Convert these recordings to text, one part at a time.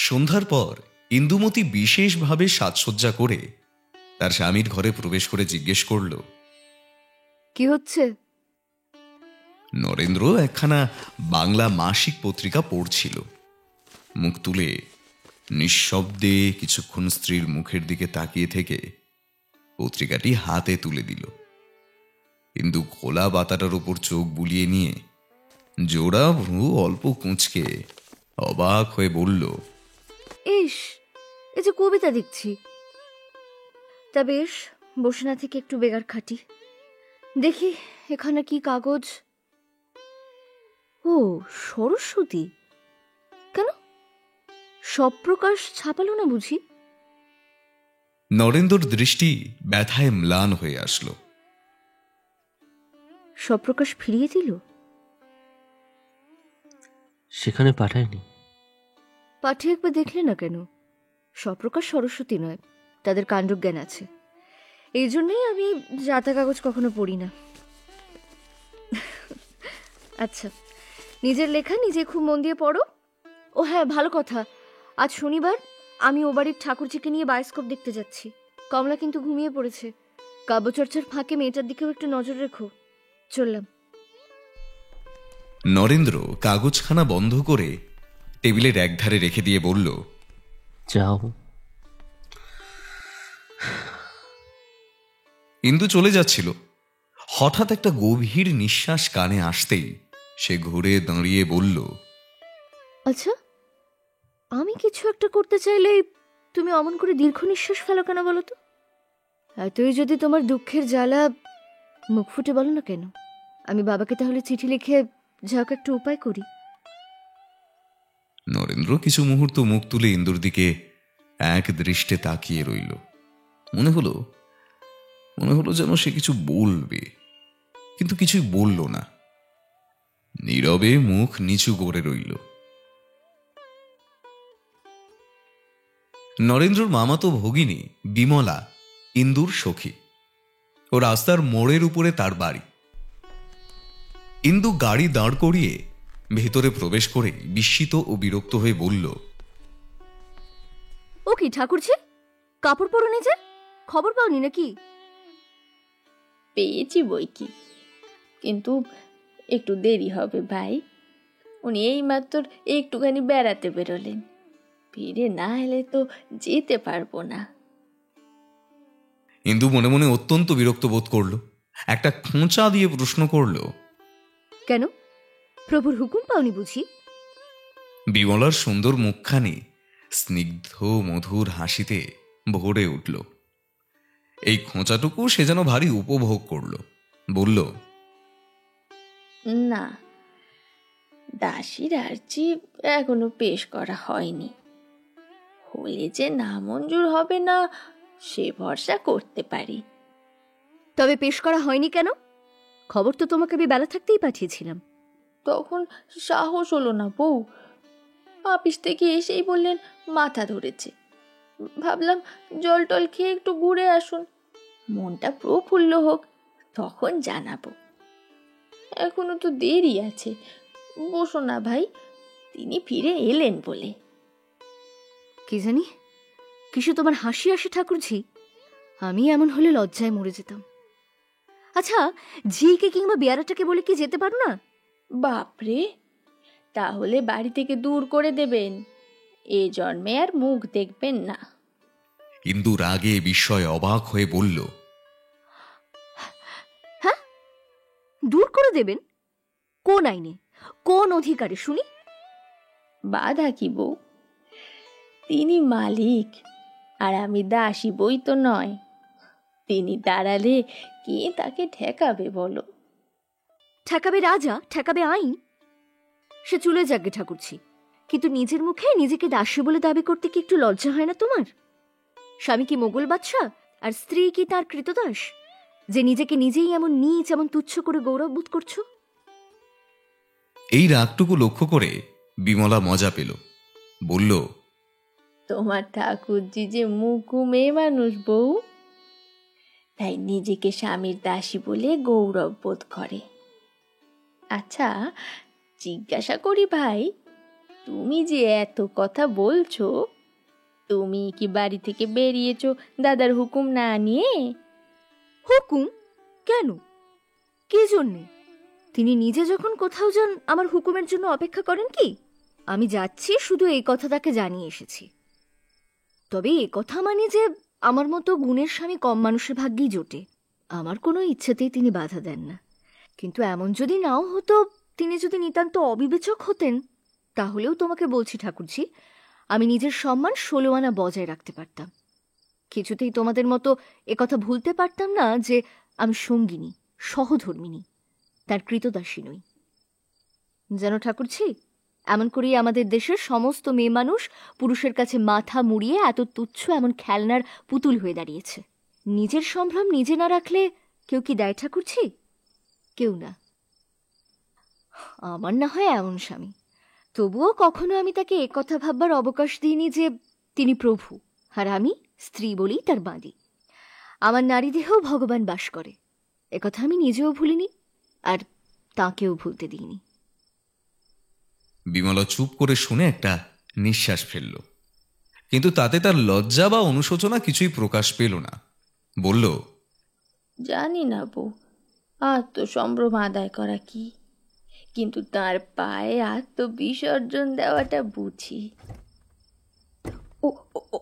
সন্ধ্যার পর ইন্দুমতি বিশেষভাবে সাজসজ্জা করে তার স্বামীর ঘরে প্রবেশ করে জিজ্ঞেস করল, কি হচ্ছে? নরেন্দ্র একখানা বাংলা মাসিক পত্রিকা পড়ছিল। মুখ তুলে নিঃশব্দে কিছুক্ষণ স্ত্রীর মুখের দিকে তাকিয়ে থেকে পত্রিকাটি হাতে তুলে দিল। ইন্দু খোলা পাতাটার উপর চোখ বুলিয়ে নিয়ে জোড়া ভ্রু অল্প কুঁচকে অবাক হয়ে বলল, ইস, এ যে কবিতা দেখছি। তা বেশ, বসে না থেকে একটু বেগার খাটি। দেখি এখানে কি কাগজ। ও, সরস্বতী। কেন সপ্রকাশ ছাপালো না বুঝি? নরেন্দ্রর দৃষ্টি ব্যথায় ম্লান হয়ে আসলো। সপ্রকাশ ফিরিয়ে দিল? সেখানে পাঠায়নি। পাঠিয়ে একবার দেখলে না কেন? সপ্রকাশ সরস্বতী নয়, তাদের কাণ্ডজ্ঞান আছে। এই জন্যই আমি জাতা কাগজ কখনো পড়ি না। আচ্ছা, নিজের লেখা নিজে খুব মন দিয়ে পড়ো। ও হ্যাঁ, ভালো কথা, আজ শনিবার, আমি ও বাড়ির ঠাকুরজিকে নিয়ে বায়োস্কোপ দেখতে যাচ্ছি। কমলা কিন্তু ঘুমিয়ে পড়েছে। কাব্যচর্চার ফাঁকে মেয়েটার দিকেও একটু নজর রেখো। চললাম। নরেন্দ্র কাগজখানা বন্ধ করে টেবিলের একধারে রেখে দিয়ে বলল, যাও। ইন্দু চলে যাচ্ছিল। হঠাৎ একটা গভীর নিঃশ্বাস কানে আসতেই সে ঘুরে দাঁড়িয়ে বলল, আচ্ছা, আমি কিছু একটা করতে চাইলে তুমি অমন করে দীর্ঘ নিঃশ্বাস ফেলো কেন বলো তো? এতই যদি তোমার দুঃখের জ্বালা, মুখ ফুটে বলো না কেন? আমি বাবাকে তাহলে চিঠি লিখে যা হোক একটা উপায় করি। নরেন্দ্র কিছু মুহূর্ত মুখ তুলে ইন্দুর দিকে এক দৃষ্টে তাকিয়ে রইল। মনে হলো যেন সে কিছু বলবে, কিন্তু কিছুই বলল না। নীরবে মুখ নিচু করে রইল। নরেন্দ্রর মামাতো ভগিনী বিমলা ইন্দুর সখী। ও রাস্তার মোড়ের উপরে তার বাড়ি। ইন্দু গাড়ি দাঁড় করিয়ে ভেতরে প্রবেশ করে বিস্মিত ও বিরক্ত হয়ে বলল, ও কি ঠাকুরজি, কাপড় পরো নিজে, খবর পাওনি নাকি? পেয়েছি বই কি, কিন্তু একটু দেরি হবে ভাই। উনি এইমাত্র একটুখানি বেড়াতে বেরোলেন, ফিরে না এলে তো যেতে পারবো না। ইন্দু মনে মনে অত্যন্ত বিরক্ত বোধ করল। একটা খোঁচা দিয়ে প্রশ্ন করল, কেন, প্রভুর হুকুম পাওনি বুঝি? বিমলার সুন্দর মুখখানি স্নিগ্ধ মধুর হাসিতে ভরে উঠল। এই খোঁচাটুকু সে যেন ভারী উপভোগ করল। বলল, না, দাসীর আর্জি এখনো পেশ করা হয়নি। হলে যে নামঞ্জুর হবে না সে ভরসা করতে পারি। তবে পেশ করা হয়নি কেন? খবর তো তোমাকে আমি বেলা থাকতেই পাঠিয়েছিলাম। তখন সাহস হলো না বউ। অফিস থেকে এসেই বললেন মাথা ধরেছে। ভাবলাম জল টল খেয়ে একটু ঘুরে আসুন, মনটা প্রফুল্ল হোক, তখন জানাবো। এখনো তো দেরি আছে, বসো না ভাই, তিনি ফিরে এলেন বলে। কি জানি কিছু তোমার হাসি আসে ঠাকুরজি, আমি এমন হলে লজ্জায় মরে যেতাম। আচ্ছা, ঝিকে কিংবা বেয়ারাটাকে বলে কি যেতে পারো না? বাপরে, তাহলে বাড়ি থেকে দূর করে দেবেন, এ জন্মে আর মুখ দেখবেন না। ইন্দু রাগে বিস্ময়ে অবাক হয়ে বলল, হ্যাঁ, দূর করে দেবেন? কোন আইনে, কোন অধিকারে শুনি? বাধা কি বউ, তিনি মালিক আর আমি দাসী বই তো নয়। তিনি দাঁড়ালে কে তাকে ঠেকাবে বলো? ঠেকাবে রাজা, ঠেকাবে আইন। সে চলে যাবে ঠাকুরজি, কিন্তু নিজের মুখে নিজেকে দাসী বলে দাবি করতে কি একটু লজ্জা হয় না তোমার? স্বামী কি মোগল বাদশা, আর স্ত্রী কি তার কৃতদাস, যে নিজেকে নিজেই এমন নীচ, এমন তুচ্ছ করে গৌরব বোধ করছো? এই রাগটুকু লক্ষ্য করে বিমলা মজা পেল। বলল, তোমার ঠাকুরজি যে মুখু মেয়ে মানুষ বউ, তাই নিজেকে স্বামীর দাসী বলে গৌরব বোধ করে। আচ্ছা, জিজ্ঞাসা করি ভাই, তুমি যে এত কথা বলছো, তুমি কি বাড়ি থেকে বেরিয়েছো দাদার হুকুম না নিয়ে? হুকুম? কেন? কে জন্যে? তিনি নিজে যখন কোথাও যান আমার হুকুমের জন্য অপেক্ষা করেন কি? আমি যাচ্ছি শুধু এই কথা তাকে জানিয়ে এসেছি। তবে এ কথা মানি যে আমার মতো গুণের স্বামী কম মানুষের ভাগ্যেই জোটে। আমার কোনো ইচ্ছেতেই তিনি বাধা দেন না। কিন্তু এমন যদি নাও হতো, তিনি যদি নিতান্ত অবিবেচক হতেন, তাহলেও তোমাকে বলছি ঠাকুরজি, আমি নিজের সম্মান 16 আনা বজায় রাখতে পারতাম। কিছুতেই তোমাদের মতো একথা ভুলতে পারতাম না যে আমি সঙ্গিনী, সহধর্মিনী, তার কৃতদাসী নই। যেন ঠাকুরজি, এমন করেই আমাদের দেশের সমস্ত মেয়ে মানুষ পুরুষের কাছে মাথা মুড়িয়ে এত তুচ্ছ এমন খেলনার পুতুল হয়ে দাঁড়িয়েছে। নিজের সম্ভ্রম নিজে না রাখলে কেউ কি দেয় ঠাকুরজি? কেউ না। আমার না হয় এমন স্বামী, তবুও কখনো আমি তাকে একথা ভাববার অবকাশ দিইনি যে তিনি প্রভু আর আমি স্ত্রী বলেই তার বাঁধি। আমার নারী দেহেও ভগবান বাস করে, একথা আমি নিজেও ভুলিনি আর তাকেও ভুলতে দিইনি। বিমলা চুপ করে শুনে একটা নিঃশ্বাস ফেলল, কিন্তু তাতে তার লজ্জা বা অনুশোচনা কিছুই প্রকাশ পেল না। বলল, জানি না বউ, আত্মসম্ভ্রম আদায় করা কি, কিন্তু তার পায়ে আত্মবিসর্জন দেওয়াটা বুঝি।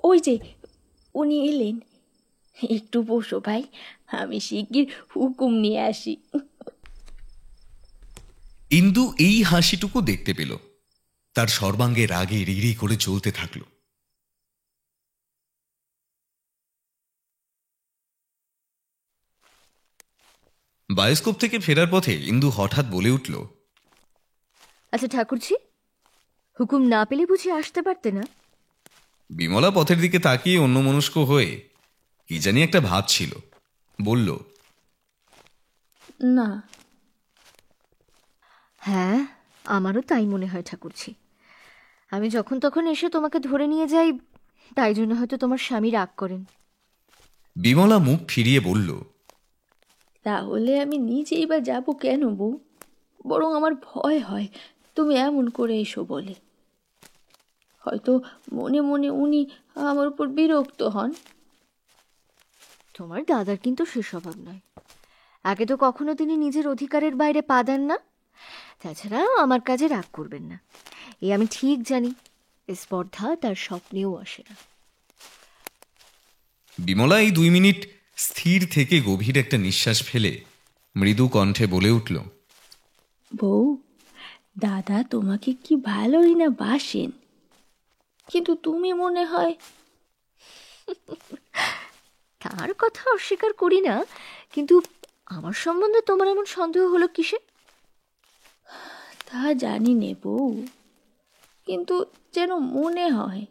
ওই যে উনি এলেন, একটু বসো ভাই, আমি শিগগির হুকুম নিয়ে আসি। ইন্দু এই হাসিটুকু দেখতে পেল, তার সর্বাঙ্গে রাগে রিরি করে জ্বলতে থাকল। বায়োস্কোপ থেকে ফেরার পথে ইন্দু হঠাৎ বলে উঠল, আচ্ছা ঠাকুরজি, হুকুম না পেলে বুঝি আসতে পারতে না? বিমলা পথের দিকে তাকিয়ে অন্যমনস্ক হয়ে কি জানি একটা ভাবছিল, বলল, না। হ্যাঁ, আমারও তাই মনে হয় ঠাকুরজি। আমি যখন তখন এসে তোমাকে ধরে নিয়ে যাই, তাই জন্য হয়তো তোমার স্বামী রাগ করেন। বিমলা মুখ ফিরিয়ে বলল, তাহলে আমি নিজেই বা যাবো কেন বউ? বরং আমার ভয় হয় তুমি এমন করে এসো বলে। হয়তো মনে মনে উনি আমার উপর বিরক্ত হন। তোমার দাদার কিন্তু সে স্বভাব নয়। আগে তো কখনো তিনি নিজের অধিকারের বাইরে পা দেন না। তাছাড়া আমার কাজে রাগ করবেন না, এই আমি ঠিক জানি। এই স্পর্ধা তার স্বপ্নেও আসে না। বিমলা এই 2 মিনিট স্থির থেকে গভীর একটা নিঃশ্বাস ফেলে মৃদু কণ্ঠে বলে উঠল, বউ, দাদা তোমাকে কি ভালোই না বাসেন, কিন্তু তুমি মনে হয়। তার কথা অস্বীকার করি না, কিন্তু আমার সম্বন্ধে তোমার এমন সন্দেহ হলো কিসে? তা জানি নে বউ, কিন্তু যেন মনে হয়।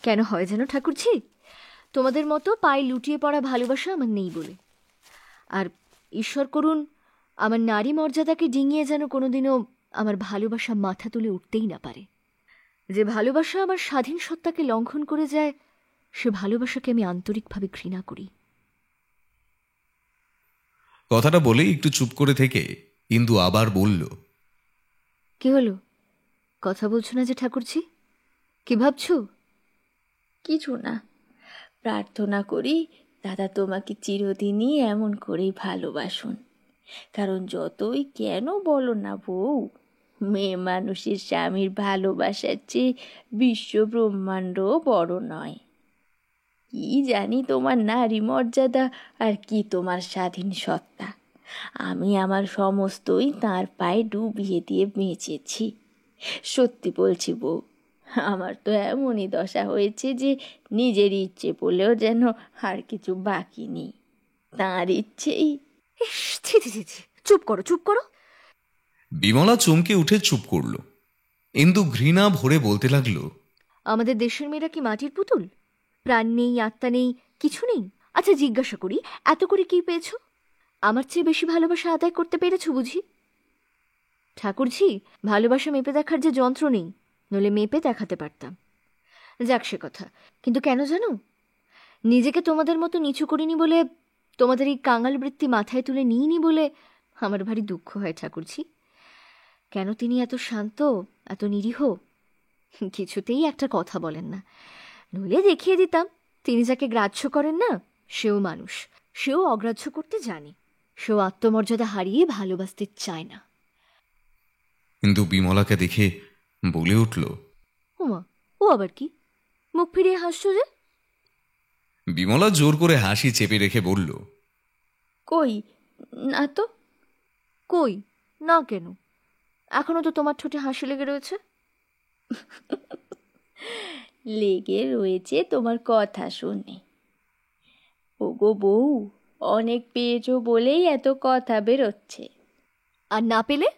কেন হয় যেন ঠাকুরজি? তোমাদের মতো পায়ে লুটিয়ে পড়া ভালোবাসা আমার নেই বলে। আর ঈশ্বর করুন আমার নারী মর্যাদাকে ডিঙিয়ে যেন কোনোদিনও আমার ভালোবাসা মাথা তুলে উঠতেই না পারে। যে ভালোবাসা আমার স্বাধীন সত্তাকে লঙ্ঘন করে যায়, সে ভালোবাসাকে আমি আন্তরিকভাবে ঘৃণা করি। কথাটা বলে একটু চুপ করে থেকে ইন্দু আবার বলল, কি হলো? কথা বলছো না যে ঠাকুরজি? কি ভাবছো? কিছু না, প্রার্থনা করি দাদা তোমাকে চিরদিনই এমন করেই ভালোবাসুন। কারণ যতই কেন বলো না বউ, মেয়ে মানুষের স্বামীর ভালোবাসার চেয়ে বিশ্ব ব্রহ্মাণ্ড বড় নয়। কি জানি তোমার নারী মর্যাদা আর কি তোমার স্বাধীন সত্তা, আমি আমার সমস্তই তার পায়ে ডুবিয়ে দিয়ে বেঁচেছি। সত্যি বলছি বউ, আমার তো এমনই দশা হয়েছে যে নিজের ইচ্ছে বলেও যেন আর কিছু বাকি নেই, তাঁর ইচ্ছেই। ইস, ছি ছি ছি ছি, চুপ করো, চুপ করো। বিমলা চমকে উঠে চুপ করল। ইন্দু ঘৃণা ভরে বলতে লাগলো, আমাদের দেশের মেয়েরা কি মাটির পুতুল? প্রাণ নেই, আত্মা নেই, কিছু নেই? আচ্ছা জিজ্ঞাসা করি, এত করে কি পেয়েছো? আমার চেয়ে বেশি ভালোবাসা আদায় করতে পেরেছো বুঝি? ঠাকুরজি, ভালোবাসা মেপে দেখার যে যন্ত্র নেই, নইলে মেপে দেখাতে পারতাম। যাক সে কথা। কিন্তু কেন জানো? নিজেকে তোমাদের মতো নিচু করিনি বলে, তোমাদের এই কাঙাল বৃত্তি মাথায় তুলে নিইনি বলে আমার ভারী দুঃখ হয় ঠাকুরজি। কেন তিনি এত শান্ত, এত নিরীহ? কিছুতেই একটা কথা বলেন না। নইলে দেখিয়ে দিতাম, তিনি যাকে গ্রাহ্য করেন না সেও মানুষ, সেও অগ্রাহ্য করতে জানে, সেও আত্মমর্যাদা হারিয়ে ভালোবাসতে চায় না। ইন্দু বিমলাকে দেখে বলে উঠল, ওমা, ও আবার কি? মুখ ফিরিয়ে হাসছো যে? বিমলা জোর করে হাসি চেপে রেখে বলল, কই, না তো। কই না কেন? এখনো তো তোমার ঠোঁটে হাসি লেগে রয়েছে। লেগে রয়েছে তোমার কথা শুনে। ওগো বউ, অনেক পেয়েছো বলেই এত কথা বেরোচ্ছে, আর না পেলে?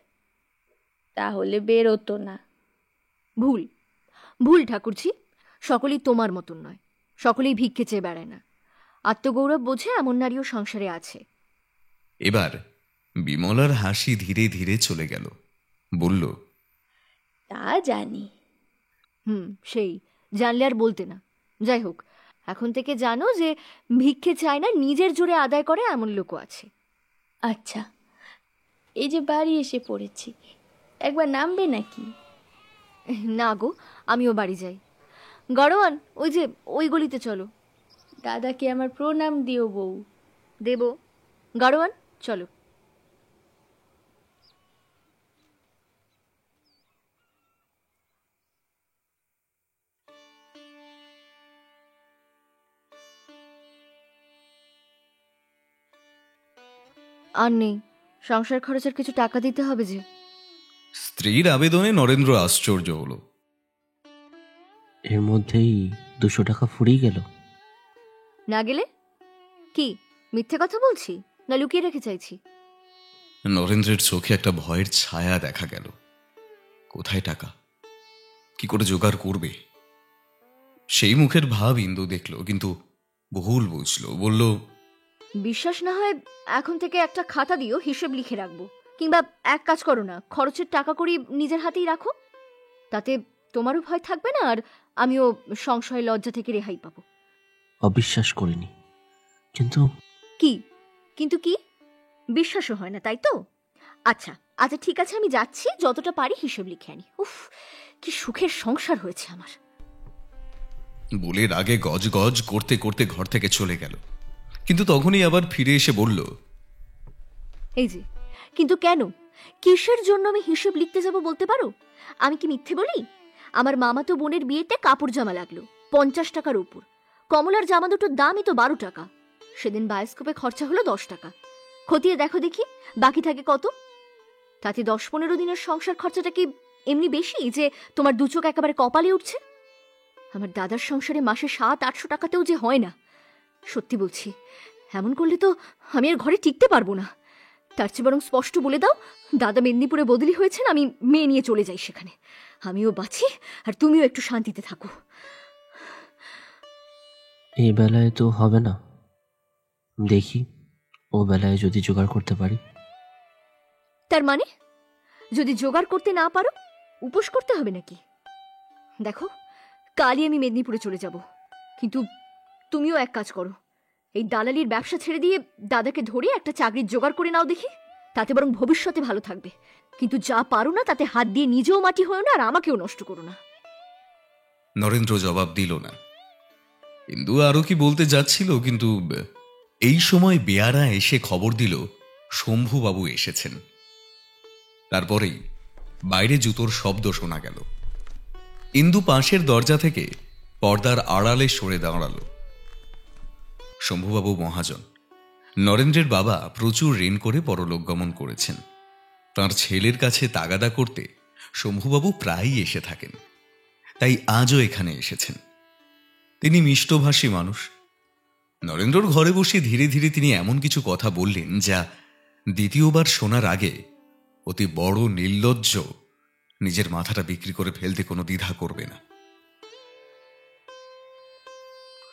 তাহলে বেরোতো না। ভুল, ভুল ঠাকুরজি। সকলেই তোমার মতন নয়, সকলেই ভিক্ষে চেয়ে বেড়ায় না। আত্মগৌরব বোঝে এমন নারীও সংসারে আছে। এবার বিমলার হাসি ধীরে ধীরে চলে গেল। বলল, তা জানি। সেই জানলে আর বলতে না। যাই হোক, এখন থেকে জানো যে ভিক্ষে চায় না, নিজের জোরে আদায় করে এমন লোকও আছে। আচ্ছা, এই যে বাড়ি এসে পড়েছি, একবার নামবে নাকি? না গো, আমিও বাড়ি যাই। গাড়োয়ান, ওই যে ওই গলিতে চলো। দাদাকে আমার প্রণাম দিও বউ। দেব। গাড়োয়ান, চলো। আর নেই, সংসার খরচের কিছু টাকা দিতে হবে যে। স্ত্রীর আবেদনে নরেন্দ্র আশ্চর্য হল। এর মধ্যেই 200 টাকা ফুরিয়ে গেল। না গেলে কি মিথ্যে কথা বলছি, না লুকিয়ে রেখে চাইছি? নরেন্দ্রের চোখে একটা ভয়ের ছায়া দেখা গেল। কোথায় টাকা, কি করে জোগাড় করবে, সেই মুখের ভাব ইন্দু দেখল, কিন্তু ভুল বুঝলো। বলল, বিশ্বাস না হয় এখন থেকে একটা খাতা দিও, হিসেব লিখে রাখবো। কিংবা এক কাজ করো না, খরচের টাকা করি নিজের হাতেই রাখো। তাতে তোমারও ভয় থাকবে না, আর আমিও সংশয় লজ্জা থেকে রেহাই পাবো। অবিশ্বাস করিনি, কিন্তু কি কিন্তু কি? বিশ্বাসও হয় না, তাই তো? আচ্ছা আচ্ছা, ঠিক আছে, আমি যাচ্ছি, যতটা পারি হিসেব লিখে আনি। উফ, কি সুখের সংসার হয়েছে আমার। বলে রাগে গজ গজ করতে করতে ঘর থেকে চলে গেল। কিন্তু তখনই আবার ফিরে এসে বলল, এই যে, কিন্তু কেন, কিসের জন্য আমি হিসেব লিখতে যাব বলতে পারো? আমি কি মিথ্যে বলি? আমার মামাতো বোনের বিয়েতে কাপড় জামা লাগলো 50 টাকার উপর। কমলার জামা দুটোর দামই তো 12 টাকা। সেদিন বায়োস্কোপে খরচা হলো 10 টাকা। খতিয়ে দেখো দেখি বাকি থাকে কত। তাতে 10-15 দিনের সংসার খরচাটা কি এমনি বেশি যে তোমার দু চোখ একেবারে কপালে উঠছে? আমার দাদার সংসারে মাসে 700-800 টাকাতেও যে হয় না। সত্যি বলছি, এমন করলে তো আমি আর ঘরে টিকতে পারবো না। তার চেয়ে বরং স্পষ্ট বলে দাও, দাদা মেদিনীপুরে বদলি হয়েছেন, আমি মেয়ে নিয়ে চলে যাই সেখানে। আমিও বাঁচি আর তুমিও একটু শান্তিতে থাকো। এই বেলায় তো হবে না, দেখি ও বেলায় যদি জোগাড় করতে পারি। তার মানে যদি জোগাড় করতে না পারো, উপোস করতে হবে নাকি? দেখো, কালই আমি মেদিনীপুরে চলে যাব, কিন্তু তুমিও এক কাজ করো, এই দালালির ব্যবসা ছেড়ে দিয়ে দাদাকে ধরে একটা চাকরির জোগাড় করে নাও দেখি। তাতে বরং ভবিষ্যতে ভালো থাকবে। কিন্তু যা পারো না তাতে হাত দিয়ে নিজেও মাটি হয়েও না, আর আমাকেও নষ্ট করো না। নরেন্দ্র জবাব দিল না। ইন্দু আরো কি বলতে যাচ্ছিল, কিন্তু এই সময় বেয়ারা এসে খবর দিল শম্ভুবাবু এসেছেন। তারপরেই বাইরে জুতোর শব্দ শোনা গেল। ইন্দু পাশের দরজা থেকে পর্দার আড়ালে সরে দাঁড়ালো। শম্ভুবাবু মহাজন, নরেন্দ্রের বাবা প্রচুর ঋণ করে পরলোক গমন করেছেন। তার ছেলের কাছে তাগাদা করতে শম্ভুবাবু প্রায়ই এসে থাকেন, তাই আজও এখানে এসেছেন। তিনি মিষ্টভাষী মানুষ। নরেন্দ্রর ঘরে বসে ধীরে ধীরে তিনি এমন কিছু কথা বললেন যা দ্বিতীয়বার শোনার আগে অতি বড় নির্লজ্জ নিজের মাথাটা বিক্রি করে ফেলতে কোনো দ্বিধা করবে না।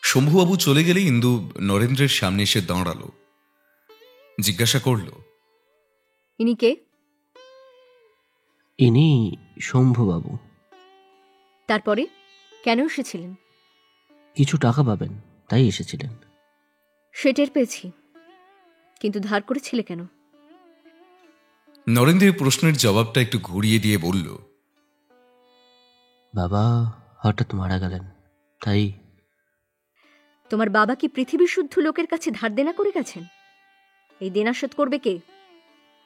শম্ভুবাবু চলে গেলে ইন্দু নরেন্দ্রের সামনে এসে দাঁড়ালো। জিজ্ঞাসা করল, ইনি কে? ইনি শম্ভুবাবু। তারপরে কেন এসেছিলেন? কিছু টাকা পাবেন তাই এসেছিলেন। সে টের পেয়েছি, কিন্তু ধার করেছিলে কেন? নরেন্দ্রের প্রশ্নের জবাবটা একটু ঘুরিয়ে দিয়ে বলল, বাবা হঠাৎ মারা গেলেন, তাই। তোমার বাবা কি পৃথিবীর শুদ্ধ লোকের কাছে ধার দেনা করে গেছেন? এই দেনা শোধ করবে কে?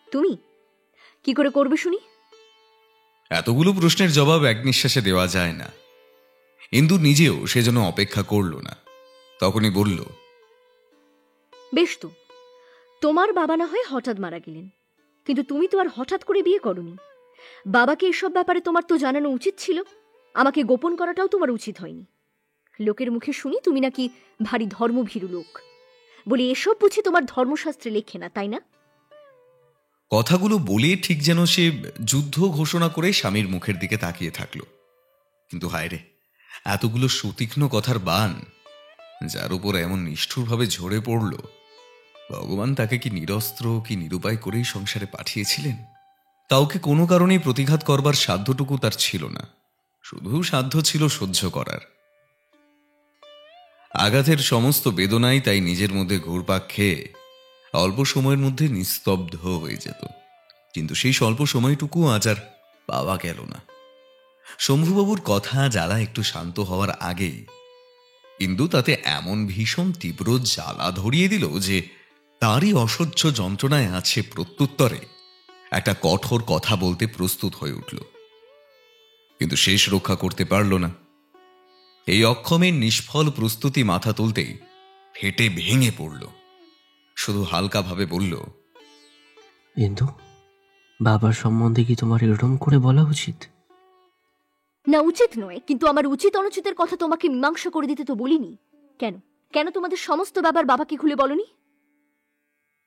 তুমি। কি করে করবে শুনি? এতগুলো প্রশ্নের জবাব এক নিঃশ্বাসে দেওয়া যায় না। ইন্দু নিজেও সেজন্য অপেক্ষা করল না, তখনই বলল, বেশ তো, তোমার বাবা না হয় হঠাৎ মারা গেলেন, কিন্তু তুমি তো আর হঠাৎ করে বিয়ে করনি। বাবাকে এসব ব্যাপারে তোমার তো জানানো উচিত ছিল। আমাকে গোপন করাটাও তোমার উচিত হয়নি। লোকের মুখে শুনি তুমি নাকি ভারী ধর্মভীরু লোক। বলি, এসব বুঝি তোমার ধর্মশাস্ত্রে লেখে না, তাই না? কথাগুলো বলে ঠিক যেন সে যুদ্ধ ঘোষণা করে স্বামীর মুখের দিকে তাকিয়ে থাকল। কিন্তু হায় রে, এতগুলো সুতীক্ষ্ণ কথার বান যার উপর এমন নিষ্ঠুরভাবে ঝরে পড়ল, ভগবান তাকে কি নিরস্ত্র কি নিরুপায় করেই সংসারে পাঠিয়েছিলেন? কাউকে কোনো কারণেই প্রতিঘাত করবার সাধ্যটুকু তার ছিল না, শুধু সাধ্য ছিল সহ্য করার। আঘাতের সমস্ত বেদনাই তাই নিজের মধ্যে ঘুরপাক খেয়ে অল্প সময়ের মধ্যে নিস্তব্ধ হয়ে যেত। কিন্তু সেই স্বল্প সময়টুকু আজ আর পাওয়া গেল না। শম্ভুবাবুর কথা জ্বালা একটু শান্ত হওয়ার আগেই ইন্দু তাতে এমন ভীষণ তীব্র জ্বালা ধরিয়ে দিল যে তারই অসহ্য যন্ত্রণায় আছে প্রত্যুত্তরে একটা কঠোর কথা বলতে প্রস্তুত হয়ে উঠল, কিন্তু শেষ রক্ষা করতে পারল না। এই অক্ষমের নিষ্ফল প্রস্তুতি মাথা তুলতেই ফেটে ভেঙে পড়ল। শুধু হালকাভাবে বলল, কিন্তু বাবার সম্বন্ধে কি তোমার এরকম করে বলা উচিত? না, উচিত নয়, কিন্তু আমার উচিত অনুচিতের কথা তোমাকে মীমাংসা করে দিতে তো বলিনি। কেন কেন তোমাদের সমস্ত ব্যাপার বাবাকে খুলে বলনি?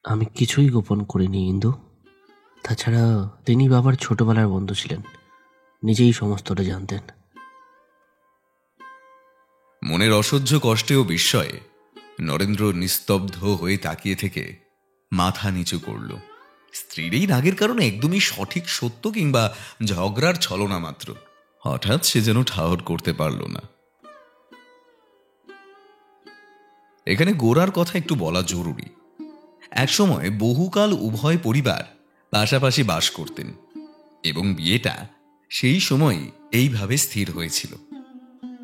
আমি কিছুই গোপন করিনি ইন্দু। তাছাড়া তিনি বাবার ছোটবেলার বন্ধু ছিলেন, নিজেই সমস্তটা জানতেন। মনের অসহ্য কষ্টে ও বিস্ময়ে নরেন্দ্র নিস্তব্ধ হয়ে তাকিয়ে থেকে মাথা নিচু করল। স্ত্রীর এই রাগের কারণে একদমই সঠিক সত্য কিংবা ঝগড়ার ছলনা মাত্র। হঠাৎ সে যেন ঠাহর করতে পারল না। এখানে গোরার কথা একটু বলা জরুরি। একসময় বহুকাল উভয় পরিবার পাশাপাশি বাস করতেন এবং বিয়েটা সেই সময় এইভাবে স্থির হয়েছিল।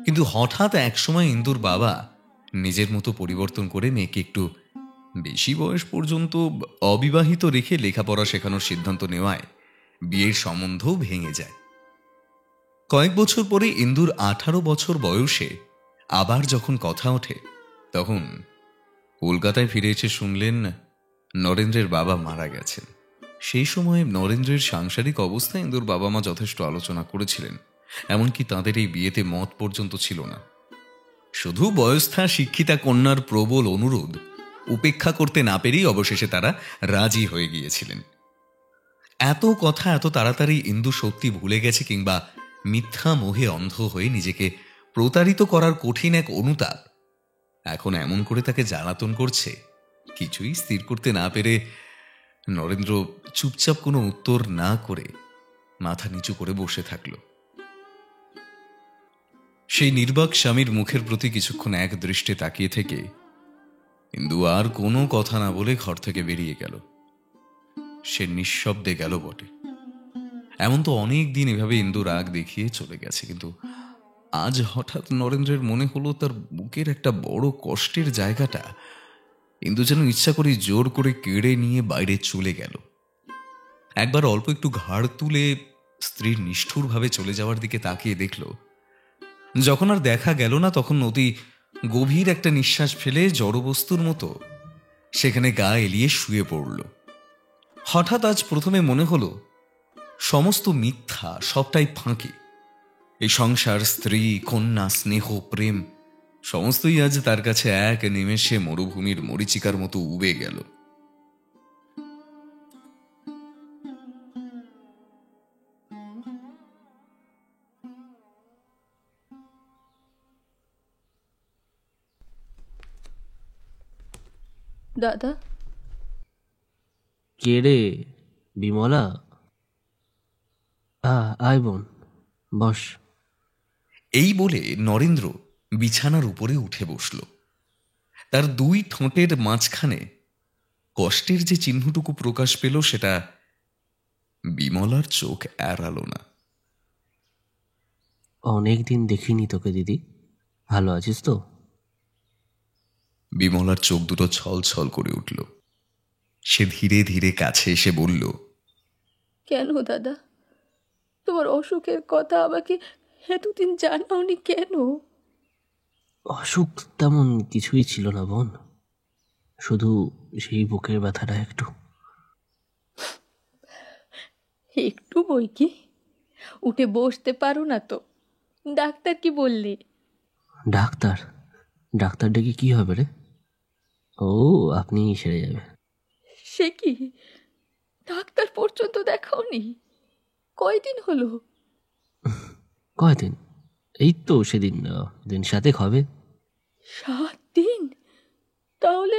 কিন্তু হঠাৎ একসময় ইন্দুর বাবা নিজের মতো পরিবর্তন করে মেয়েকে একটু বেশি বয়স পর্যন্ত অবিবাহিত রেখে লেখাপড়া শেখানোর সিদ্ধান্ত নেওয়ায় বিয়ের সম্বন্ধও ভেঙে যায়। কয়েক বছর পরে ইন্দুর 18 বছর বয়সে আবার যখন কথা ওঠে, তখন কলকাতায় ফিরে এসে শুনলেন নরেন্দ্রের বাবা মারা গেছেন। সেই সময় নরেন্দ্রের সাংসারিক অবস্থা ইন্দুর বাবা মা যথেষ্ট আলোচনা করেছিলেন, এমনকি তাদের এই বিয়েতে মত পর্যন্ত ছিল না। শুধু বয়স্থা শিক্ষিতা কন্যার প্রবল অনুরোধ উপেক্ষা করতে না পেরেই অবশেষে তারা রাজি হয়ে গিয়েছিলেন। এত কথা এত তাড়াতাড়ি ইন্দু সত্যি ভুলে গেছে কিংবা মিথ্যা মোহে অন্ধ হয়ে নিজেকে প্রতারিত করার কঠিন এক অনুতাপ এখন এমন করে তাকে জ্বালাতন করছে, কিছুই স্থির করতে না পেরে নরেন্দ্র চুপচাপ কোনো উত্তর না করে মাথা নিচু করে বসে থাকল। সেই নির্বাক স্বামীর মুখের প্রতি কিছুক্ষণ এক দৃষ্টে তাকিয়ে থেকে ইন্দু আর কোনো কথা না বলে ঘর থেকে বেরিয়ে গেল। সে নিঃশব্দে গেল বটে। এমন তো অনেক দিন এভাবে ইন্দু রাগ দেখিয়ে চলে গেছে, কিন্তু আজ হঠাৎ নরেন্দ্রের মনে হলো তার বুকের একটা বড় কষ্টের জায়গাটা ইন্দু যেন ইচ্ছা করে জোর করে কেড়ে নিয়ে বাইরে চলে গেল। একবার অল্প একটু ঘাড় তুলে স্ত্রীর নিষ্ঠুরভাবে চলে যাওয়ার দিকে তাকিয়ে দেখল, যখন আর দেখা গেল না তখন অতি গভীর একটা নিঃশ্বাস ফেলে জড়বস্তুর মতো সেখানে গা এলিয়ে শুয়ে পড়ল। হঠাৎ আজ প্রথমে মনে হলো সমস্ত মিথ্যা, সবটাই ফাঁকি। এই সংসার, স্ত্রী, কন্যা, স্নেহ, প্রেম সমস্তই আজ তার কাছে এক নিমেষে মরুভূমির মরীচিকার মতো উবে গেল। দাদা, কে রে বিমলা? আয় বোন, বস। এই বলে নরেন্দ্র বিছানার উপরে উঠে বসল। তার দুই ঠোঁটের মাঝখানে কষ্টের যে চিহ্নটুকু প্রকাশ পেল সেটা বিমলার চোখ এড়ালো না। অনেক দিন দেখিনি তোকে দিদি, ভালো আছিস তো? বিমলার চোখ দুটো ছল ছল করে উঠল। সে ধীরে ধীরে কাছে এসে বলল, কেন দাদা, তোমার অসুখের কথা আমাকে এতদিন জানাওনি কেন? অসুখ তেমন কিছুই ছিল না বোন, শুধু সেই বুকের ব্যথাটা একটু। একটু বই কি, উঠে বসতে পারো না তো? ডাক্তার কি বললে? ডাক্তার? ডাক্তার ডেকে কি হবে রে? ও, আপনি সেরে যাবে। সে কি, ডাক্তার পর্যন্ত দেখাওনি? কয়দিন হলো? কয়দিন? এই তো সেদিন দিন 7 হবে। 7 দিন? তাহলে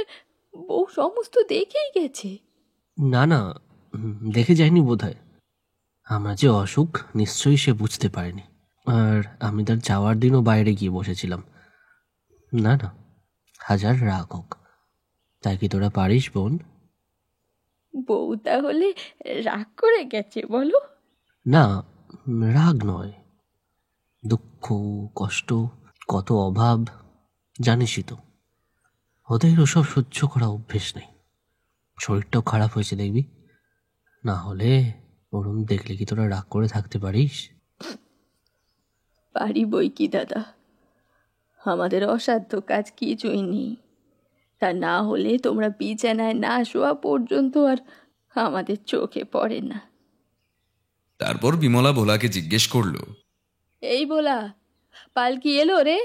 বউ সমস্ত দেখেই গেছে? না না, দেখে যায়নি বোধ হয়। আমার যে অসুখ নিশ্চয়ই সে বুঝতে পারেনি। আর আমি তার যাওয়ার দিনও বাইরে গিয়ে বসেছিলাম। না না, হাজার রাগ হোক, তাই কি তোরা পারিস বোন? বউ তাহলে রাগ করে গেছে বলো? না, রাগ নয়, দুঃখ, কষ্ট, কত অভাব জানিসই তো। ওদের ওসব সহ্য করা অভ্যেস নেই। শরীরটাও খারাপ হয়েছে দেখবি, না হলে ওরম দেখলে কি তোরা রাগ করে থাকতে পারিস? পারি বই কি দাদা, আমাদের অসাধ্য কাজ কিছুই নেই। তা না হলে তোমরা বিছানায় না শোয়া পর্যন্ত আর আমাদের চোখে পড়ে না। তারপর বিমলা ভোলাকে জিজ্ঞেস করল, এই বলা, পালকি এলো রে?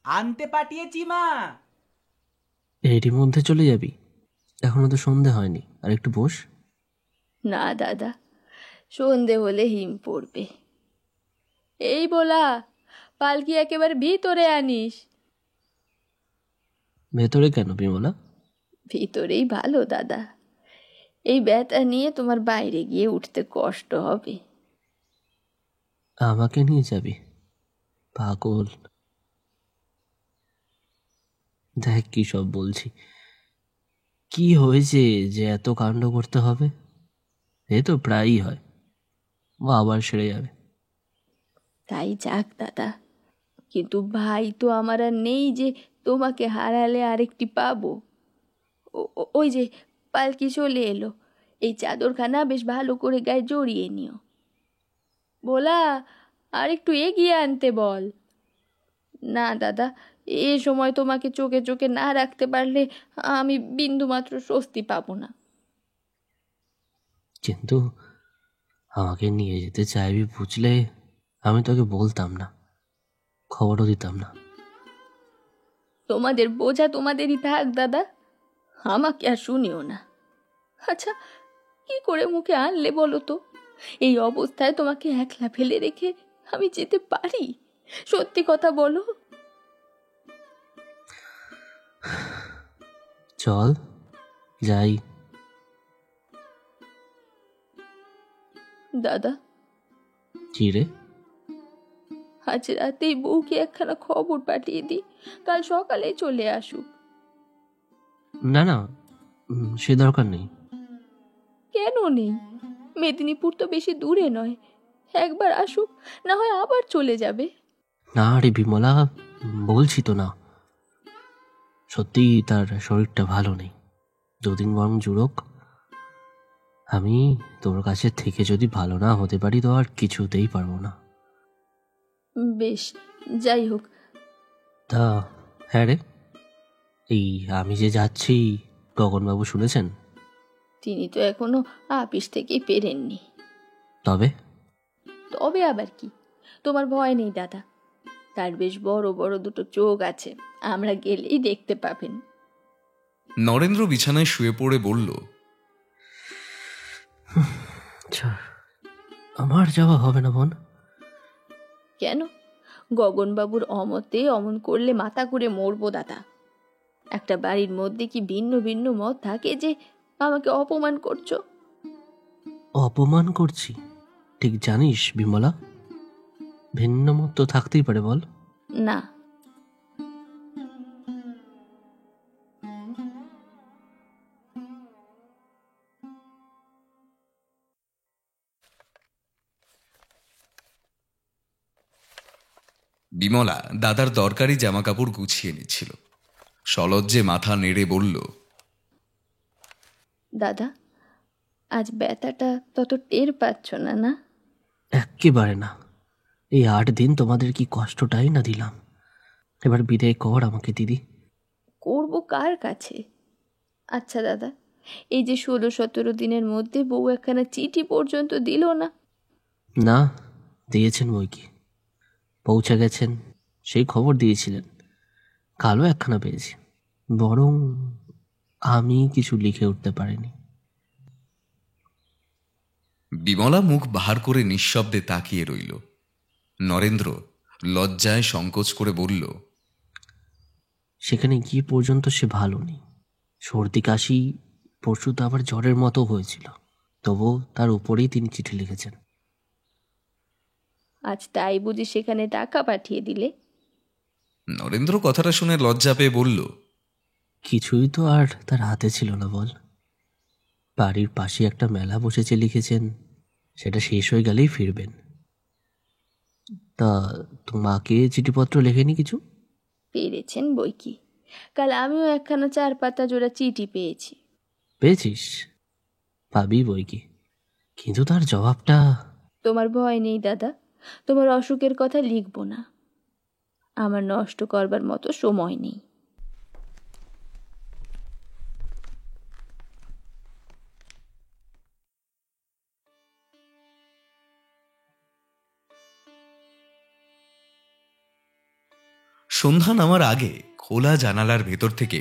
আনতে পাঠিয়েছি মা। এরই মধ্যে চলে যাবি? এখনো তো সন্ধে হয়নি, আর একটু বস। না দাদা, সন্ধে হলে হিম পড়বে। এই বলা, পালকি একেবারে ভিতরে আনিস। ভেতরে কেন বিমলা? ভিতরেই ভালো দাদা, এই ব্যথা নিয়ে তোমার বাইরে গিয়ে উঠতে কষ্ট হবে। আমাকে নিয়ে যাবি? পাগল! দেখ কি সব বলছি। কি হয়েছে যে এত কাণ্ড করতে হবে? এ তো প্রায়ই হয়, ও আবার সেরে যাবে। তাই যাক দাদা, কিন্তু ভাই তো আমার আর নেই যে তোমাকে হারালে আরেকটি পাবো। ওই যে পালকি চলে এলো, এই চাদরখানা বেশ ভালো করে গায়ে জড়িয়ে নিও। বলা, আর একটু এগিয়ে আনতে বল। না দাদা, এ সময় তোমাকে চোখে চোখে না রাখতে পারলে আমি বিন্দুমাত্র স্বস্তি পাবো না। কিন্তু আমাকে নিয়ে যেতে চাইবি বুঝলে, আমি তোকে বলতাম না, খবরও দিতাম না। তোমাদের বোঝা তোমাদেরই থাক দাদা, আমাকে আর শুনিও না। আচ্ছা, কি করে মুখে আনলে বলো তো? এই অবস্থায় তোমাকে একলা ফেলে রেখে আমি যেতে পারি? সত্যি কথা বলো। চল যাই। দাদা, কি রে? আজ রাতেই বউকে একখানা খবর পাঠিয়ে দিই, কাল সকালে চলে আসুক। না না, সে দরকার নেই। কেন নেই? মেদিনীপুর তো বেশি দূরে নয়, একবার আসুক, না হয় আবার চলে যাবে। না রে বিমলা, বলছি তো না, সত্যিই তার শরীরটা ভালো নেই, দুদিন বরং জুড়োক। আমি তোর কাছে থেকে যদি ভালো না হতে পারি তো আর কিছুতেই পারবো না। বেশ, যাই হোক। তা হ্যাঁ রে, এই আমি যে যাচ্ছি গগনবাবু শুনেছেন? তিনি তো এখনো আপিস থেকেই পেরেননি। তবে তবে আবার কি, তোমার ভয় নেই দাদা, তার বেশ বড় বড় দুটো চোখ আছে, আমরা গেলেই দেখতে পাবেন। নরেন্দ্র বিছানায় শুয়ে পড়ে বলল, আমার যাওয়া হবে না বোন। কেন? গগনবাবুর অমতে অমন করলে মাথা করে মরবো দাদা। একটা বাড়ির মধ্যে কি ভিন্ন ভিন্ন মত থাকে যে আমাকে অপমান করছো? অপমান করছি ঠিক জানিস বিমলা? ভিন্ন মত তো থাকতেই পারে, বল। না, বিমলা দাদার দরকারি জামাকাপড় গুছিয়ে নিচ্ছিল। সলজ্জে মাথা নেড়ে বলল, দাদা, আজ ব্যথাটা তত টের পাচ্ছ না? না, একেবারে না। এই 8 দিন তোমাদের কি কষ্টটাই না দিলাম। এবার বিদায় কর আমাকে দিদি। করবো কার কাছে? আচ্ছা দাদা, এই যে 16-17 দিনের মধ্যে বউ একখানা চিঠি পর্যন্ত দিল না। না, দিয়েছেন বই কি, পৌঁছে গেছেন সেই খবর দিয়েছিলেন। কালও একখানা পেয়েছি, বরং আমি কিছু লিখে উঠতে পারিনি। বিমলা মুখ ভার করে নিঃশব্দে তাকিয়ে রইল। নরেন্দ্র লজ্জায় সংকোচ করে বলল, সেখানে গিয়ে পর্যন্ত সে ভালো নেই। সর্দি কাশি, পরশু তো আবার জ্বরের মতো হয়েছিল, তবুও তার উপরেই তিনি চিঠি লিখেছেন। আজ তাই বুঝি সেখানে টাকা পাঠিয়ে দিলে? নরেন্দ্র কথাটা শুনে লজ্জা পেয়ে বলল, কিছুই তো আর তার হাতে ছিল না বল। বাড়ির পাশে একটা মেলা বসেছে লিখেছেন, সেটা শেষ হয়ে গেলেই ফিরবেন। তা তোমাকে চিঠিপত্র লেখেনি কিছু? পেরেছেন বই কি, কাল আমিও একখানা 4 পাতা জোড়া চিঠি পেয়েছি। পেয়েছিস? পাবি বই কি, কিন্তু তার জবাবটা। তোমার ভয় নেই দাদা, তোমার অসুখের কথা লিখব না, আমার নষ্ট করবার মতো সময় নেই। সন্ধ্যা নামার আগে খোলা জানালার ভেতর থেকে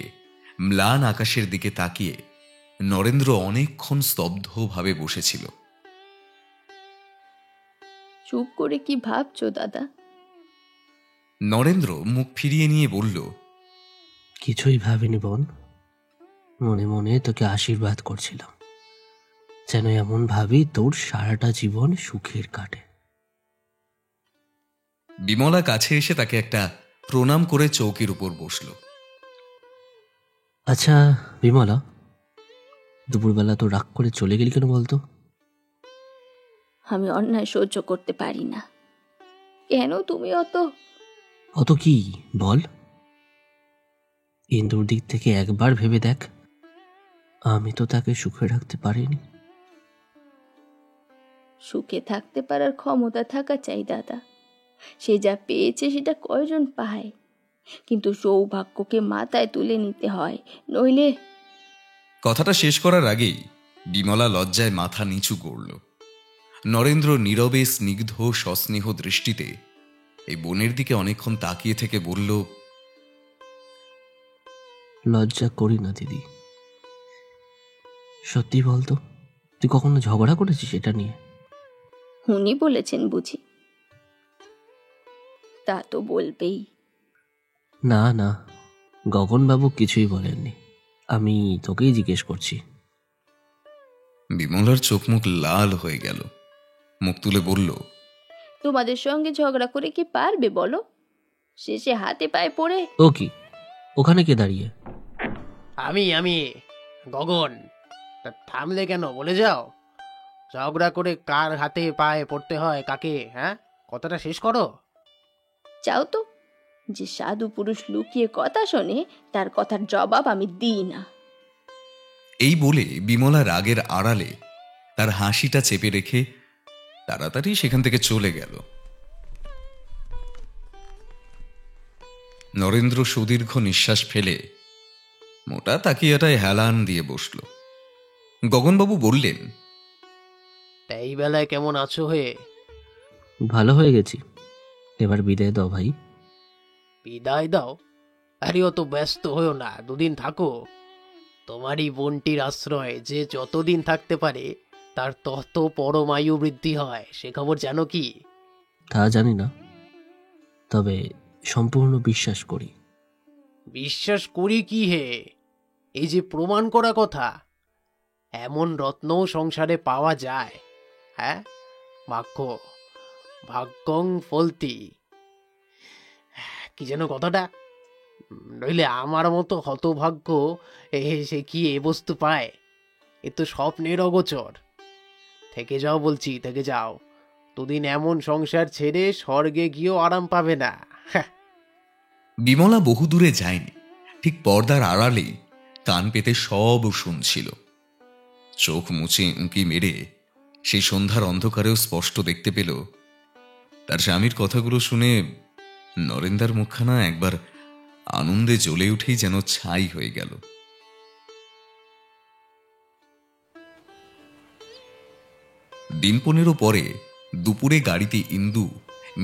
ম্লান আকাশের দিকে তাকিয়ে নরেন্দ্র অনেকক্ষণ স্তব্ধভাবে বসেছিল। চুপ করে কি ভাবছো দাদা? নরেন্দ্র মুখ ফিরিয়ে নিয়ে বলল, কিছুই ভাবিনি বোন, মনে মনে তোকে আশীর্বাদ করছিলাম, যেন এমন ভাবি তোর সারাটা জীবন সুখের কাটে। বিমলা কাছে এসে তাকে একটা প্রণাম করে চৌকির উপর বসল। আচ্ছা বিমলা, দুপুরবেলা তো রাগ করে চলে গেলি কেন বলতো? আমি অন্যায় সহ্য করতে পারি না। কেন তুমি অত কি বল? ইন্দুর দিক থেকে একবার ভেবে দেখ, আমি তো তাকে সুখে রাখতে পারিনি। সুখে থাকতে পারার ক্ষমতা থাকা চাই দাদা। সে যা পেয়েছে সেটা কয়জন পায়, কিন্তু সৌভাগ্যকে মাথায় তুলে নিতে হয়, নইলে। কথাটা শেষ করার আগেই বিমলা লজ্জায় মাথা নিচু করল। নরেন্দ্র নীরবে স্নিগ্ধ সস্নেহ দৃষ্টিতে এই বোনের দিকে অনেকক্ষণ তাকিয়ে থেকে বলল, লজ্জা করি না দিদি। সত্যি বলতো, তুই কখনো ঝগড়া করেছিস এটা নিয়ে? উনি বলেছেন বুঝি? তা তো বলবেই। না না, গগনবাবু কিছুই বলেননি, আমি তোকেই জিজ্ঞেস করছি। বিমলার চোখ মুখ লাল হয়ে গেল। মুখ তুলে বলল, তোমাদের সঙ্গে ঝগড়া করে কি পারবে বলো? শেষে হাতে পায়ে পড়ে। ও কি, ওখানে কে দাঁড়িয়ে? আমি গগন। তা থামলে কেন, বলে যাও। ঝগড়া করে কার হাতে পায়ে পড়তে হয় কাকে, হ্যাঁ? কথাটা শেষ করো। চাও তো যে সাধু পুরুষ লুকিয়ে কথা শোনে, তার কথার জবাব আমি দিই না। এই বলে বিমলা রাগের আড়ালে তার হাসিটা চেপে রেখে তাড়াতাড়ি সেখান থেকে চলে গেল। নরেন্দ্র সুদীর্ঘ নিঃশ্বাস ফেলে মোটা তাকিয়াটায় হেলান দিয়ে বসল। গগনবাবু বললেন, তা এই বেলায় কেমন আছো হয়ে? ভালো হয়ে গেছি, এবার বিদায় দাও ভাই। বিদায় দাও? আরে অত ব্যস্ত হয়েও না, 2 দিন থাকো। তোমারই বোনটির আশ্রয় যে যতদিন থাকতে পারে তার তত পরমায়ু বৃদ্ধি হয়, সে খবর জানো কি? তা জানি না, তবে সম্পূর্ণ বিশ্বাস করি। বিশ্বাস করি কি হে? এই যে প্রমাণ করা কথা, এমন রত্ন সংসারে পাওয়া যায়, হ্যাঁ? ভাগ্যং ফলতি, কি যেন কথাটা? নইলে আমার মতো হতভাগ্য সে কি এ বস্তু পায়? এ তো স্বপ্নের অগোচর। থেকে যাও বলছি, থেকে যাও। 2 দিন এমন সংসার ছেড়ে স্বর্গে গিয়েও আরাম পাবে না। বিমলা বহু দূরে যায়নি, ঠিক পর্দার আড়ালেই কান পেতে সব শুনছিল। চোখ মুছে উঁকি মেরে সেই সন্ধ্যার অন্ধকারেও স্পষ্ট দেখতে পেল তার স্বামীর কথাগুলো শুনে নরেন্দার মুখখানা একবার আনন্দে জ্বলে উঠেই যেন ছাই হয়ে গেল। দিন 15 পরে দুপুরে গাড়িতে ইন্দু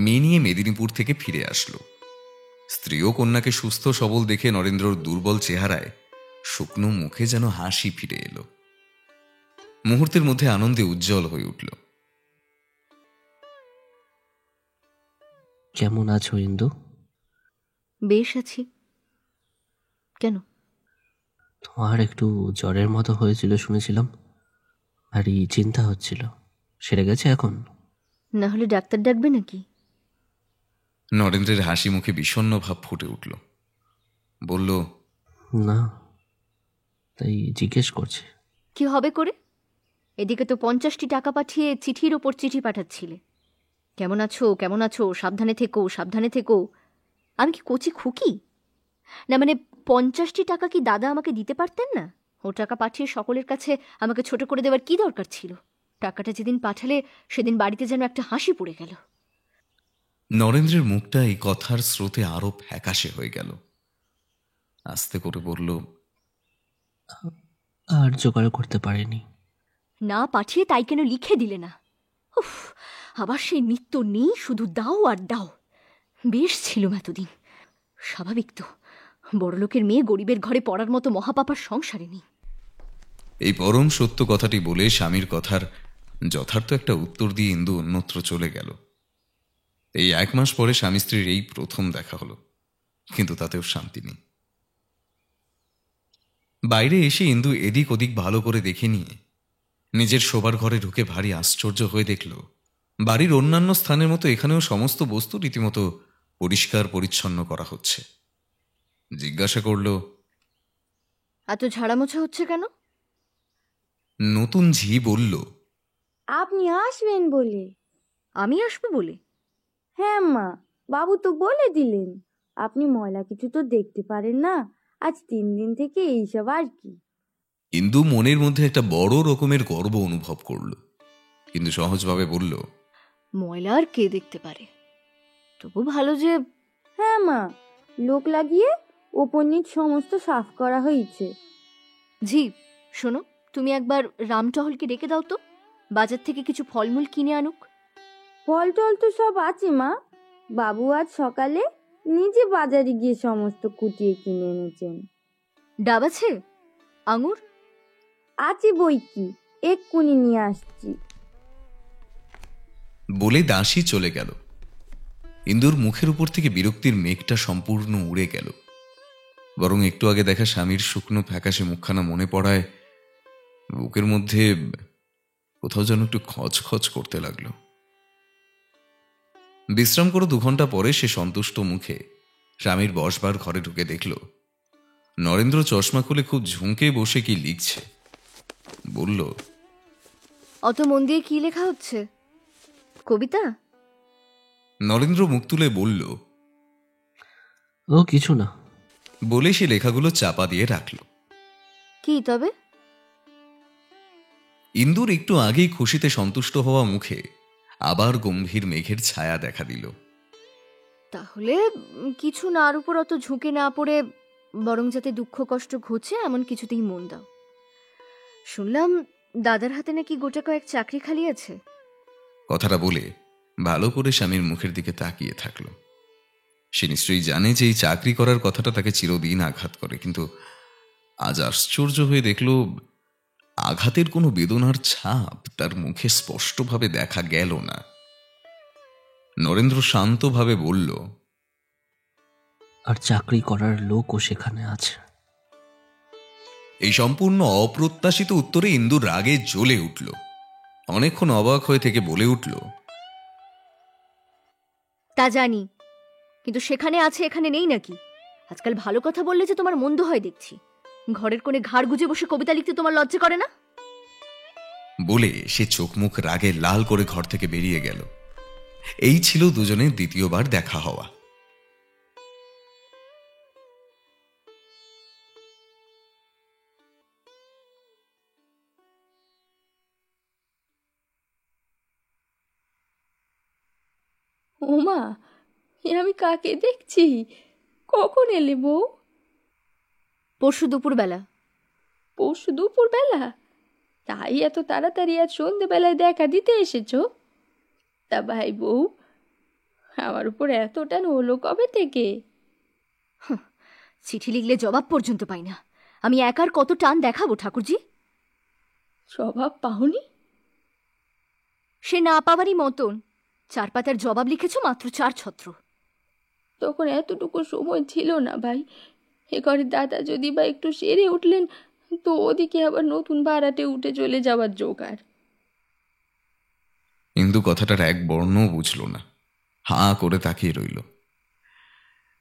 মেয়ে নিয়ে মেদিনীপুর থেকে ফিরে আসলো। স্ত্রী ও কন্যাকে সুস্থ সবল দেখে নরেন্দ্রর দুর্বল চেহারায় শুকনো মুখে যেন হাসি ফিরে এলো। মুহূর্তের মধ্যে আনন্দে উজ্জ্বল হয়ে উঠল। কেমন আছো ইন্দু? বেশ আছি। কেন? তোমার একটু জ্বরের মতো হয়েছিল শুনেছিলাম, ভারী চিন্তা হচ্ছিল। সেরে গেছে এখন? না হলে ডাক্তার ডাকবে নাকি? নরেন্দ্রের হাসি মুখে বিষণ্ণ ভাব ফুটে উঠল। বলল, না, তাই জিজ্ঞেস করছি। কি হবে করে? এদিকে তো 50টি টাকা পাঠিয়ে চিঠির ওপর চিঠি পাঠাচ্ছিলে। কেমন আছো, কেমন আছো, সাবধানে থেকো, সাবধানে থেকো। আমি কি কচি খুকি? না মানে 50টি টাকা কি দাদা আমাকে দিতে পারতেন না? ও টাকা পাঠিয়ে সকলের কাছে আমাকে ছোট করে দেওয়ার কি দরকার ছিল? টাকাটা যেদিন পাঠালে সেদিন বাড়িতে যেন একটা হাসি পড়ে গেল। নরেন্দ্রের মুখটা এই কথার স্রোতে আরো ফ্যাকাশে হয়ে গেল। আস্তে করে বলল, আর জোগাড় করতে পারিনি। না পাঠিয়ে তাই কেন লিখে দিলে না? উফ, আবার সেই নিত্য নেই, শুধু দাও আর দাও। বেশ ছিল এতদিন। স্বাভাবিক তো, বড়লোকের মেয়ে গরিবের ঘরে পড়ার মতো মহাপাপার সংসারে নেই। এই পরম সত্য কথাটি বলে স্বামীর কথার যথার্থ একটা উত্তর দিয়ে ইন্দু অন্যত্র চলে গেল। এই 1 মাস পরে স্বামী স্ত্রীর এই প্রথম দেখা হলো, কিন্তু তাতেও শান্তি নেই। বাইরে এসে ইন্দু এদিক ওদিক ভালো করে দেখে নিয়ে নিজের শোবার ঘরে ঢুকে ভারী আশ্চর্য হয়ে দেখল বাড়ির অন্যান্য স্থানের মতো এখানেও সমস্ত বস্তু রীতিমতো পরিষ্কার পরিচ্ছন্ন করা হচ্ছে। জিজ্ঞাসা করল, এত ঝাড়ামোছা হচ্ছে কেন? নতুন ঝি বলল, আপনি আসবেন বলে। আমি আসবো বলে? হ্যাঁ মা, বাবু তো বলে দিলেন। আপনি ময়লা কিছু তো দেখতে পারেন না, আজ 3 দিন থেকে এইসব আর কি। ইন্দু মনের মধ্যে একটা বড় রকমের গর্ব অনুভব করল, কিন্তু সহজভাবে বলল, ময়লা আর কে দেখতে পারে? তবু ভালো যে। হ্যাঁ মা, লোক লাগিয়ে ওপর নিচ সমস্ত সাফ করা হয়েছে। জি, শোনো, তুমি একবার রামটহলকে ডেকে দাও তো, বাজার থেকে কিছু ফলমূল কিনে আনুক। ফল টল তো সব আছে মা, বাবু আজ সকালে নিজে বাজারে গিয়ে সমস্ত কুটিয়ে কিনে এনেছেন। ডাব আছে? আঙুর আছে বই কি, এক্ষুনি নিয়ে আসছি। বলে দাসী চলে গেল। ইন্দুর মুখের উপর থেকে বিরক্তির মেঘটা সম্পূর্ণ উড়ে গেল। বরং একটু আগে দেখা স্বামীর শুকনো ফ্যাকাশে মুখখানা মনে পড়ায় বুকের মধ্যে কোথাও যেন একটু খচখচ করতে লাগলো। বিশ্রাম করে 2 ঘন্টা পরে সে সন্তুষ্ট মুখে স্বামীর বসবার ঘরে ঢুকে দেখল নরেন্দ্র চশমা খুলে খুব ঝুঁকে বসে কি লিখছে। বলল, অত মন দিয়ে কি লেখা হচ্ছে? কবিতা? নরেন্দ্র মুখ তুলে বলল, ও কিছু না। বলে সে লেখাগুলো চাপা দিয়ে রাখল। কি তবে? ইন্দুর একটু আগেই খুশিতে সন্তুষ্ট হওয়া মুখে আবার গম্ভীর মেঘের ছায়া দেখা দিল। তাহলে কিছু নার উপর অত ঝুঁকে না পড়ে বরং যাতে দুঃখ কষ্ট ঘুচে এমন কিছুতেই মন দাও। শুনলাম দাদার হাতে নাকি গোটা কয়েক চাকরি খালি আছে। কথাটা বলে ভালো করে স্বামীর মুখের দিকে তাকিয়ে থাকলো। সে নিশ্চয়ই জানে যে এই চাকরি করার কথাটা তাকে চিরদিন আঘাত করে, কিন্তু আজ আশ্চর্য হয়ে দেখল আঘাতের কোনো বেদনার ছাপ তার মুখে স্পষ্টভাবে দেখা গেল না। নরেন্দ্র শান্তভাবে বলল, আর চাকরি করার লোকও সেখানে আছে। এই সম্পূর্ণ অপ্রত্যাশিত উত্তরে ইন্দুর রাগে জ্বলে উঠল। অনেকক্ষণ অবাক হয়ে থেকে বলে উঠল, তা জানি, কিন্তু সেখানে আছে এখানে নেই নাকি? আজকাল ভালো কথা বললে যে তোমার মন্দ হয় দেখছি। ঘরের কোণে ঘাড় গুজে বসে কবিতা লিখতে তোমার লজ্জা করে না? বলে সে চোখ মুখ রাগে লাল করে ঘর থেকে বেরিয়ে গেল। এই ছিল দুজনের দ্বিতীয়বার দেখা হওয়া। ওমা, এ আমি কাকে দেখছি? কখন এলে বউ? পরশু দুপুরবেলা। পরশু দুপুরবেলা? তাই এত তাড়াতাড়ি আজ সন্ধেবেলায় দেখা দিতে এসেছো? তা ভাই বউ, আমার উপর এত টান হলো কবে থেকে? চিঠি লিখলে জবাব পর্যন্ত পাই না। আমি একার কত টান দেখাবো ঠাকুরজি? স্বভাব পাওনি? সে না পাওয়ারই মতন। 4 পাতার জবাব লিখেছ মাত্র 4 ছত্র। তখন এতটুকু সময় ছিল না ভাই। এ ঘরে দাদা যদি বা একটু সেরে উঠলেন, তো ওদিকে আবার নতুন ভাড়াটে উঠে চলে যাওয়ার জোগাড়। ইন্দু কথাটার এক বর্ণও বুঝল না, হাঁ করে তাকিয়ে রইল।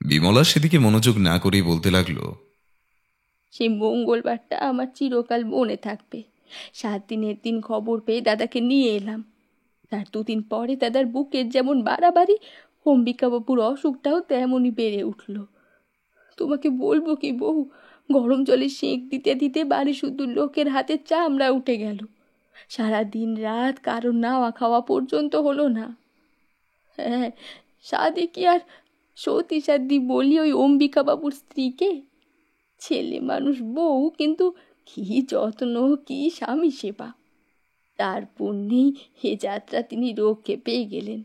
বিমলা সেদিকে মনোযোগ না করেই বলতে লাগলো, সেই মঙ্গলবারটা আমার চিরকাল মনে থাকবে। 7 দিনের দিন খবর পেয়ে দাদাকে নিয়ে এলাম। তার 2 দিন পরে দাদার বুকের যেমন বাড়াবাড়ি, অম্বিকাবাবুর অসুখটাও তেমনই বেড়ে উঠল। তোমাকে বলবো কি বউ, গরম জলে সেঁক দিতে দিতে বাড়ি শুধু লোকের হাতে চামড়া উঠে গেল। সারা দিন রাত কারোর নাওয়া খাওয়া পর্যন্ত হলো না। হ্যাঁ, সাদে কি আর সতী সাদি বলি ওই অম্বিকাবাবুর স্ত্রীকে? ছেলে মানুষ বউ, কিন্তু কি যত্ন, কি স্বামী সেবা! তার পুণ্যেই এ যাত্রা তিনি রক্ষে পেয়ে গেলেন,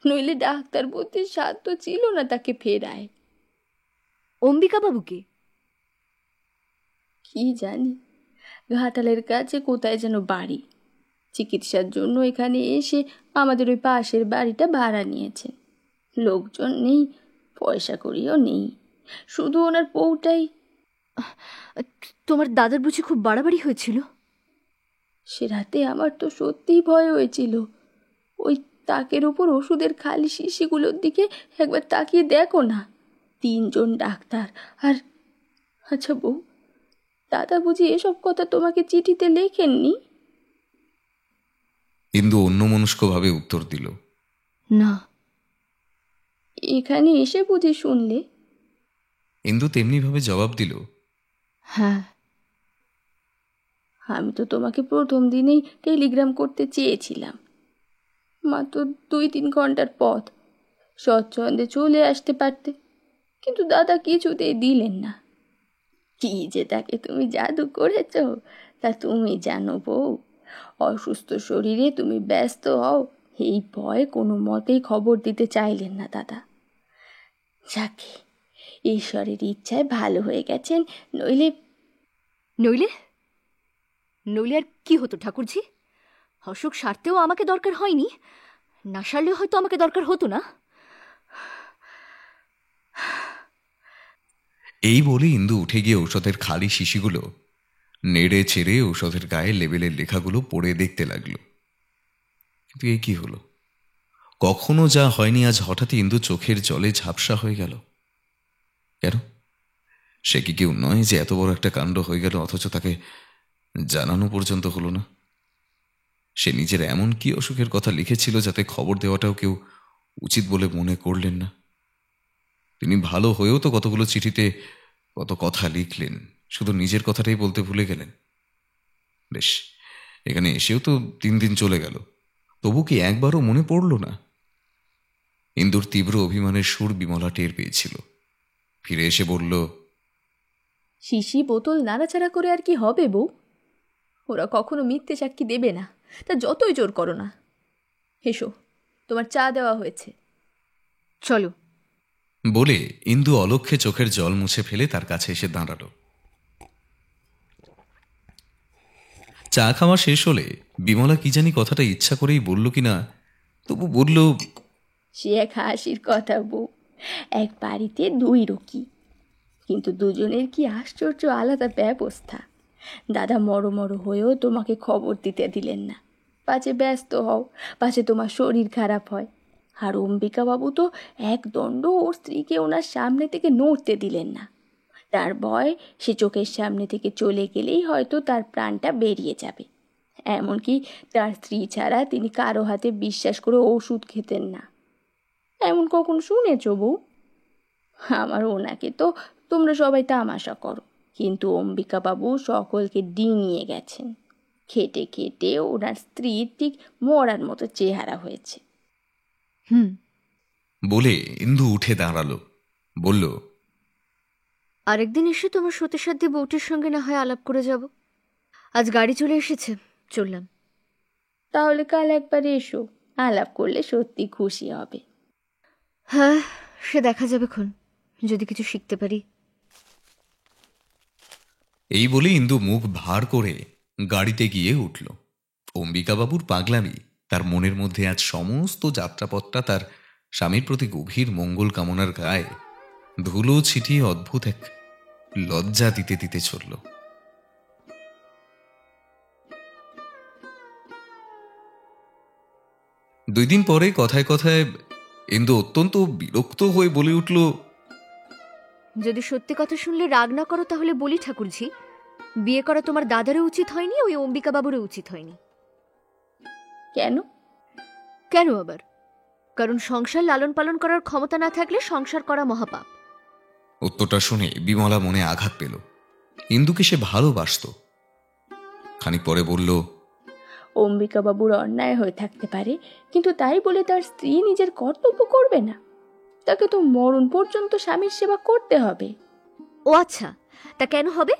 নইলে ডাক্তার বুদ্ধির সাধ্য ছিল না তাকে ফেরায়। অম্বিকাবাবুকে? কি জানি, ঘাটালের কাছে কোথায় যেন বাড়ি। চিকিৎসার জন্য এখানে এসে আমাদের ওই পাশের বাড়িটা ভাড়া নিয়েছেন। লোকজন নেই, পয়সা কড়িও নেই, শুধু ওনার বউটাই। তোমার দাদার বুঝি খুব বাড়াবাড়ি হয়েছিল? সে রাতে আমার তো সত্যিই ভয় হয়েছিল। ওই তাকের ওপর ওষুধের খালি শিশিগুলোর দিকে একবার তাকিয়ে দেখো না। 3 জন ডাক্তার আর... আচ্ছা বউ, দাদা বুঝি এসব কথা তোমাকে চিঠিতে লেখেননি? ইন্দু অন্যমনস্কভাবে উত্তর দিল, না। এখানে এসে বুঝি শুনলে? ইন্দু তেমনিভাবে জবাব দিল, হ্যাঁ। আমি তো তোমাকে প্রথম দিনেই টেলিগ্রাম করতে চেয়েছিলাম। মাত্র 2-3 ঘন্টার পথ, স্বচ্ছন্দে চলে আসতে পারতে, কিন্তু দাদা কিছুতেই দিলেন না। কি যে তাকে তুমি জাদু করেছ তা তুমি জানো বউ। অসুস্থ শরীরে তুমি ব্যস্ত হও, এই ভয়ে কোনো মতেই খবর দিতে চাইলেন না দাদা। যাকে, ঈশ্বরের ইচ্ছায় ভালো হয়ে গেছেন, নইলে... নইলে? নইলে আর কি হতো ঠাকুরজি? অসুখ সারতেও আমাকে দরকার হয়নি, না সারলেও হয়তো আমাকে দরকার হতো না। এই বলে ইন্দু উঠে গিয়ে ঔষধের খালি শিশিগুলো নেড়ে ছেড়ে ঔষধের গায়ে লেবেলের লেখাগুলো পড়ে দেখতে লাগলো। কিন্তু এই কি হলো? কখনো যা হয়নি আজ হঠাৎই ইন্দু চোখের জলে ঝাপসা হয়ে গেল। কেন? সে কি কেউ নয় যে এত বড় একটা কাণ্ড হয়ে গেল অথচ তাকে জানানো পর্যন্ত হলো না? সে নিজের এমন কি অসুখের কথা লিখেছিল যাতে খবর দেওয়াটাও কেউ উচিত বলে মনে করলেন না? তিনি ভালো হয়েও তো কতগুলো চিঠিতে কত কথা লিখলেন, শুধু নিজের কথাটাই বলতে ভুলে গেলেন। বেশ, এখানে এসেও তো 3 দিন চলে গেল, তবু কি একবারও মনে পড়ল না? ইন্দুর তীব্র অভিমানের সুর বিমলা টের পেয়েছিল। ফিরে এসে বলল, শিশি বোতল নাড়াচাড়া করে আর কি হবে বউ? ওরা কখনো মিথ্যে সাক্ষী দেবে না, তা যতই জোর করো না। এসো, তোমার চা দেওয়া হয়েছে। চলো। বলে ইন্দু অলক্ষ্যে চোখের জল মুছে ফেলে তার কাছে এসে দাঁড়াল। চা খাওয়া শেষ হলে বিমলা কি জানি কথাটা ইচ্ছা করেই বলল কিনা, তবু বলল, সে এক হাসির কথা বউ। এক বাড়িতে 2 রোগী, কিন্তু দুজনের কি আশ্চর্য আলাদা ব্যবস্থা। দাদা মরো হয়েও তোমাকে খবর দিতে দিলেন না, পাছে ব্যস্ত হও, পাছে তোমার শরীর খারাপ হয়। আর অম্বিকাবাবু তো এক দণ্ড ওর স্ত্রীকে ওনার সামনে থেকে নড়তে দিলেন না। তার ভয় সে চোখের সামনে থেকে চলে গেলেই হয়তো তার প্রাণটা বেরিয়ে যাবে। এমনকি তার স্ত্রী ছাড়া তিনি কারো হাতে বিশ্বাস করে ওষুধ খেতেন না। এমন কখন শুনেছ বউ? আমার ওনাকে তো তোমরা সবাই তামাশা করো, কিন্তু অম্বিকাবাবু সকলকে ডিঙিয়ে গেছেন। খেটে খেটে ওনার স্ত্রীর ঠিক মরার মতো চেহারা হয়েছে। বলে ইন্দু উঠে দাঁড়ালো, বলল, আরেকদিন এসে তোমার সত্যি সাধ্যে বউটির সঙ্গে না হয় আলাপ করে যাব। আজ গাড়ি চলে এসেছে, চললাম। তাহলে কাল একবার এসো, আলাপ করলে সত্যি খুশি হবে। হ্যাঁ, সে দেখা যাবে খন, যদি কিছু শিখতে পারি। এই বলে ইন্দু মুখ ভার করে গাড়িতে গিয়ে উঠল। অম্বিকাবাবুর পাগলামি তার মনের মধ্যে আজ সমস্ত যাত্রাপথটা তার স্বামীর প্রতি গভীর মঙ্গল কামনার গায়ে ধুলো ছিটিয়ে অদ্ভুত এক লজ্জা দিতে দিতে চলল। 2 দিন পরে কথায় কথায় ইন্দু অত্যন্ত বিরক্ত হয়ে বলে উঠল, যদি সত্যি কথা শুনলে রাগ না করো তাহলে বলি ঠাকুরজি, বিয়ে করা তোমার দাদারও উচিত হয়নি, ওই অম্বিকা বাবুরও উচিত হয়নি। কেন? কেন আবার? কারণ সংসার লালন পালন করার ক্ষমতা না থাকলে সংসার করা মহাপাপ। উত্তরটা শুনে বিমলা মনে আঘাত পেল। ইন্দুকে সে ভালোবাসত। খানিক পরে বলল, অম্বিকাবাবুর অন্যায় হয়ে থাকতে পারে, কিন্তু তাই বলে তার স্ত্রী নিজের কর্তব্য করবে না? তাকে তো মরণ পর্যন্ত স্বামীর সেবা করতে হবে। ও আচ্ছা, তা কেন হবে?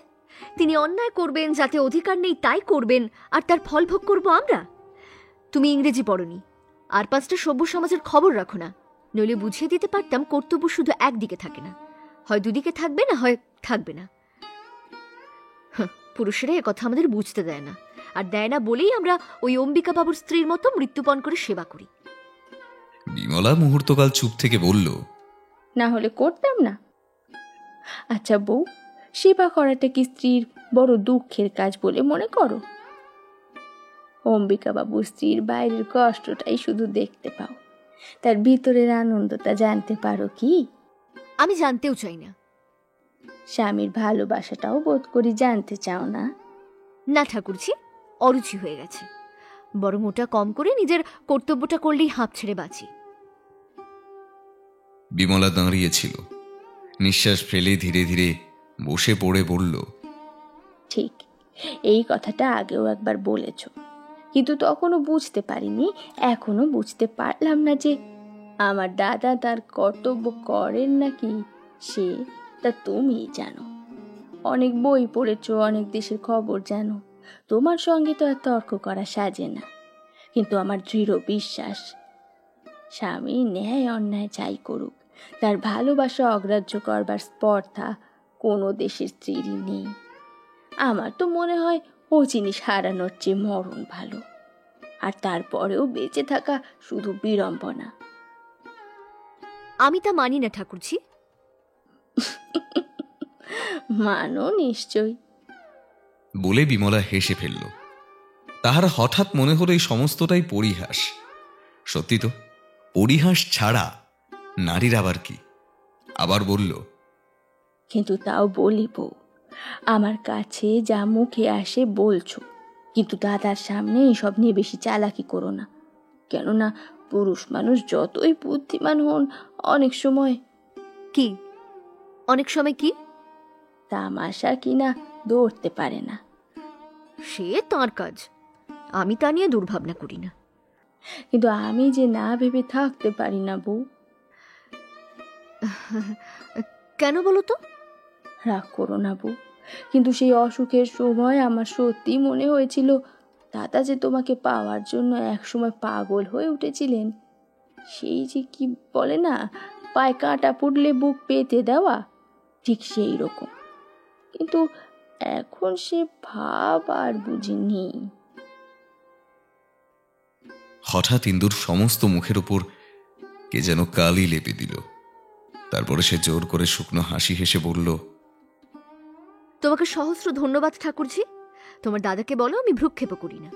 তিনি অন্যায় করবেন, যাতে অধিকার নেই তাই করবেন, আর তার ফল ভোগ করবো আমরা? তুমি ইংরেজি পড়নি, আর 5টা সভ্য সমাজের খবর রাখো না, নইলে বুঝিয়ে দিতে পারতাম কর্তব্য শুধু একদিকে থাকে না, হয় দুদিকে থাকবে, না হয় থাকবে না। পুরুষেরা কথা আমাদের বুঝতে দেয় না, আর দেয় না বলেই আমরা ওই অম্বিকা বাবুর স্ত্রীর মতো মৃত্যুপণ করে সেবা করি। বিমলা মুহূর্তকাল চুপ থেকে বলল, না হলে করতাম না। আচ্ছা বউ, সেবা করাটা কি স্ত্রীর বড় দুঃখের কাজ বলে মনে করো? অম্বিকাবাবুর স্ত্রীর বাইরের কষ্টটাই শুধু দেখতে পাও, তার ভিতরের আনন্দটা জানতে পারো কি? আমি জানতেও চাই না। স্বামীর ভালোবাসাটাও বোধ করি জানতে চাও না? না ঠাকুরজি, অরুচি হয়ে গেছে। বরং ওটা কম করে নিজের কর্তব্যটা করলেই হাঁপ ছেড়ে বাঁচি। বিমলা দাঁড়িয়েছিল, নিঃশ্বাস ফেলে ধীরে ধীরে বসে পড়ে বলল, ঠিক, এই কথাটা আগেও একবার বলেছ, কিন্তু তখনও বুঝতে পারিনি, এখনো বুঝতে পারলাম না যে আমার দাদা তার কর্তব্য করেন নাকি সে তা তুমিই জানো। অনেক বই পড়েছ, অনেক দেশের খবর জানো, তোমার সঙ্গে তো আর তর্ক করা সাজে না। কিন্তু আমার দৃঢ় বিশ্বাস, স্বামী ন্যায় অন্যায় যাই করুক, তার ভালোবাসা অগ্রাহ্য করবার স্পর্ধা কোনো দেশের স্ত্রীরই নেই। আমার তো মনে হয় ও জিনিস হারানোর চেয়ে মরণ ভালো, আর তারপরেও বেঁচে থাকা শুধু বিড়ম্বনা। আমি তা মানি না ঠাকুরজি। মানো নিশ্চয়। বলে বিমলা হেসে ফেলল। তাহার হঠাৎ মনে হলো এই সমস্তটাই পরিহাস। সত্যি তো, পরিহাস ছাড়া নারীর আবার কি? আবার বলল, কিন্তু তাও বলি বউ, আমার কাছে যা মুখে আসে বলছো, কিন্তু দাদার সামনে এসব নিয়ে বেশি চালাকি করো না। কেননা পুরুষ মানুষ যতই বুদ্ধিমান হন, অনেক সময় কি? অনেক সময় কি? তামাশা কিনা ধরতে পারে না। সে তাঁর কাজ, আমি তা নিয়ে দুর্ভাবনা করি না। কিন্তু আমি যে না ভেবে থাকতে পারি না বউ। কেন বলো তো? রাগ করো না বউ, কিন্তু সেই অসুখের সময় আমার সত্যি মনে হয়েছিল দাদা যে তোমাকে পাওয়ার জন্য একসময় পাগল হয়ে উঠেছিলেন। সেই যে কি বলে না, পায়ে কাঁটা পড়লে বুক পেতে দেওয়া, ঠিক সেই রকম। কিন্তু এখন সে ভাব আর বুঝি নেই। হঠাৎ ইন্দুর সমস্ত মুখের উপর কে যেন কালি লেপে দিল। তারপরে সে জোর করে শুকনো হাসি হেসে বলল, তোমাকে সহস্র ধন্যবাদ ঠাকুরজি। তোমার দাদাকে বলো আমি ভ্রুক্ষেপ করি না।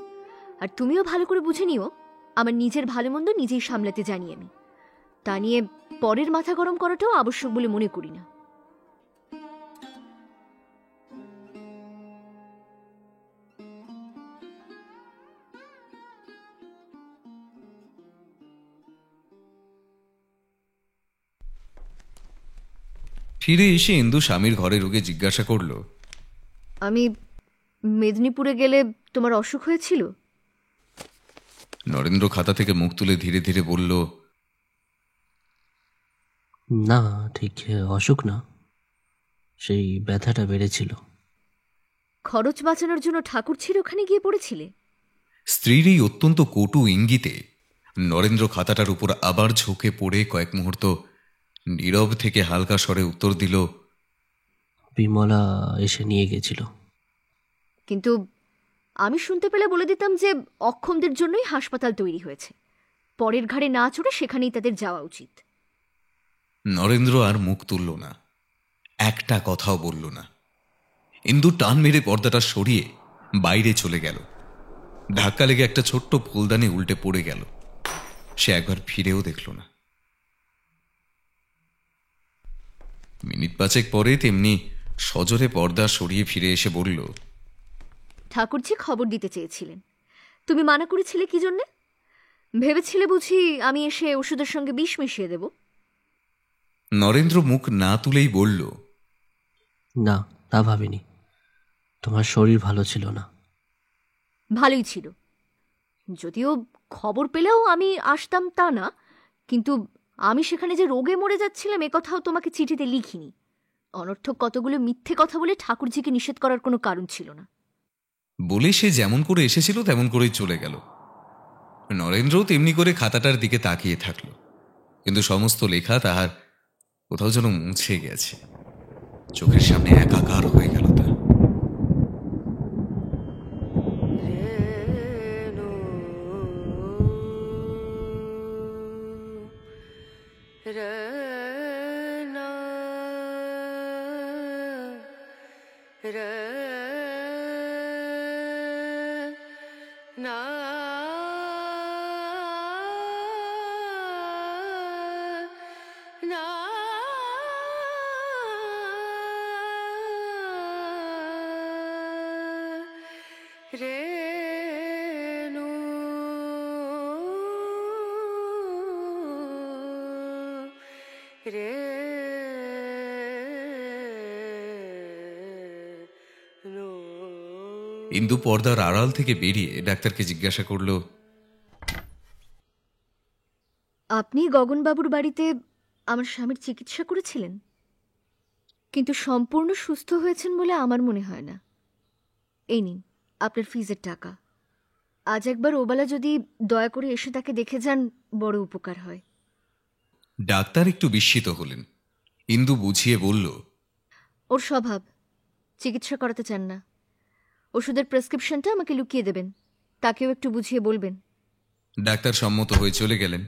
আর তুমিও ভালো করে বুঝে নিও, আমার নিজের ভালো মন্দ নিজেই সামলাতে জানি আমি। তা নিয়ে পরের মাথা গরম করাটাও আবশ্যক বলে মনে করি না। ফিরে এসে ইন্দু স্বামীর ঘরে ঢুকে জিজ্ঞাসা করল, আমি মেদিনীপুরে গেলে তোমার অসুখ হয়েছিল? নরেন্দ্র খাতা থেকে মুখ তুলে ধীরে ধীরে বলল, না, ঠিক অসুখ না, সেই ব্যথাটা বেড়েছিল। খরচ বাঁচানোর জন্য ঠাকুরছির ওখানে গিয়ে পড়েছিলে? স্ত্রীর এই অত্যন্ত কটু ইঙ্গিতে নরেন্দ্র খাতাটার উপর আবার ঝুঁকে পড়ে কয়েক মুহূর্ত নীরব থেকে হালকা স্বরে উত্তর দিল, বিমলা এসে নিয়ে গেছিল। কিন্তু আমি শুনতে পেলে বলে দিতাম যে অক্ষমদের জন্যই হাসপাতাল তৈরি হয়েছে, পরের ঘাড়ে না চড়ে সেখানেই তাদের যাওয়া উচিত। নরেন্দ্র আর মুখ তুলল না, একটা কথাও বলল না। ইন্দু টান মেরে পর্দাটা সরিয়ে বাইরে চলে গেল। ধাক্কা লেগে একটা ছোট্ট ফুলদানি উল্টে পড়ে গেল। সে একবার ফিরেও দেখল না। মিনিট পাঁচেক পরে তেমনি সজোরে পর্দা সরিয়ে ফিরে এসে বলল, ঠাকুরজি খবর দিতে চেয়েছিলেন, তুমি মানা করেছিলে কি জন্যে? ভেবেছিলে বুঝি আমি এসে ওষুধের সঙ্গে বিষ মিশিয়ে দেব? নরেন্দ্র মুখ না তুলেই বলল, না, তা ভাবিনি। তোমার শরীর ভালো ছিল না। ভালোই ছিল, যদিও খবর পেলেও আমি আসতাম তা না, কিন্তু আমি সেখানে যে রোগে মরে যাচ্ছিলাম এ কথাও তোমাকে চিঠিতে লিখিনি। অনর্থক কতগুলো মিথ্যে কথা বলে ঠাকুরজিকে নিষেধ করার কোনো কারণ ছিল না। বলে সে যেমন করে এসেছিল তেমন করেই চলে গেল। নরেন্দ্রও তেমনি করে খাতাটার দিকে তাকিয়ে থাকল, কিন্তু সমস্ত লেখা তাহার কোথাও যেন মুছে গেছে। চোখের সামনে একাকার হয়ে গেল তা। ইন্দু পর্দার আড়াল থেকে বেরিয়ে ডাক্তারকে জিজ্ঞাসা করল, আপনি গগনবাবুর বাড়িতে আমার স্বামীর চিকিৎসা করেছিলেন, কিন্তু সম্পূর্ণ সুস্থ হয়েছেন বলে আমার মনে হয় না। এই নিন আপনার ফিজের টাকা। আজ একবার ওবেলা যদি দয়া করে এসে তাকে দেখে যান, বড় উপকার হয়। ডাক্তার একটু বিস্মিত হলেন। ইন্দু বুঝিয়ে বলল, ওর স্বভাব, চিকিৎসা করাতে চান না। ওষুধের প্রেসক্রিপশনটা আমাকে লুকিয়ে দেবেন, তাকেও একটু বুঝিয়ে বলবেন। ডাক্তার সম্মত হয়ে চলে গেলেন।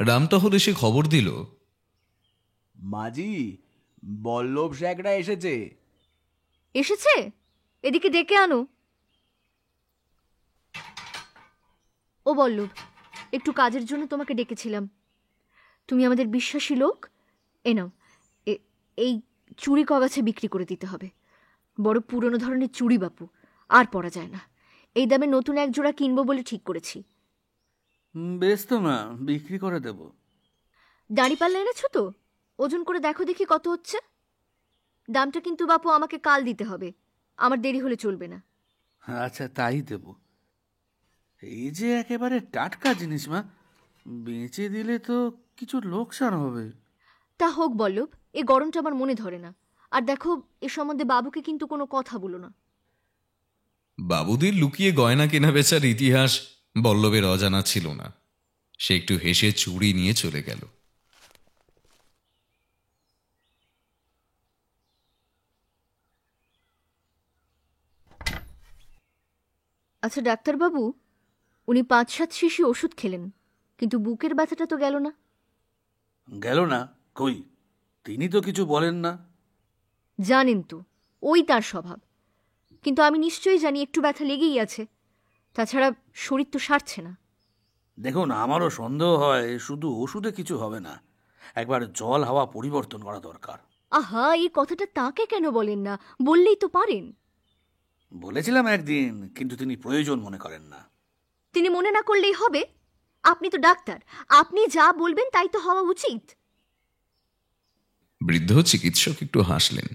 রামটহল এসে খবর দিল, মাঝি, বল্লভ শেখরা এসেছে। এসেছে? এদিকে ডেকে আনো। ও বল্লভ, একটু কাজের জন্য তোমাকে ডেকেছিলাম। তুমি আমাদের বিশ্বাসী লোক। এ নাও, এই চুড়ি কগাছে বিক্রি করে দিতে হবে। বড় পুরনো ধরনের চুড়ি বাপু, আর পরা যায় না। এই দামে নতুন এক জোড়া কিনবো বলে ঠিক করেছি। বেশ তো মা, বিক্রি করে দেব। দাঁড়িপাল্লা এনেছো তো? ওজন করে দেখো দেখি কত হচ্ছে। দামটা কিন্তু বাপু আমাকে কাল দিতে হবে, আমার দেরি হলে চলবে না। আচ্ছা, তাই দেব। এই যে একেবারে টাটকা জিনিস মা, বেচে দিলে তো কিছু লোকসান হবে। তা হোক বল্লভ, এ গরমটা আমার মনে ধরে না। আর দেখো, এ সম্বন্ধে বাবুকে কিন্তু কোনো কথা বলো না। বাবুদের লুকিয়ে গয়না কেনা বেচার ইতিহাস বল্লভের অজানা ছিল না। সে একটু হেসে চুড়ি নিয়ে চলে গেল। আচ্ছা ডাক্তারবাবু, উনি 5-7 শিশি ওষুধ খেলেন, কিন্তু বুকের ব্যথাটা তো গেল না। গেল না? কই, তিনি তো কিছু বলেন না। জানেন তো, ওই তার স্বভাব। কিন্তু আমি নিশ্চয়ই জানি একটু ব্যথা লেগেই আছে। তাছাড়া শরীর তো সারছে না। দেখুন, আমারও সন্দেহ হয় শুধু ওষুধে কিছু হবে না, একবার জল হাওয়া পরিবর্তন করা দরকার। আহা, এই কথাটা তাকে কেন বলেন না? বললেই তো পারেন। বলেছিলাম একদিন, কিন্তু তিনি প্রয়োজন মনে করেন না। তিনি মনে না করলেই হবে? আপনি তো ডাক্তার, আপনি যা বলবেন তাই তো হওয়া উচিত। বৃদ্ধ চিকিৎসক একটু হাসলেন,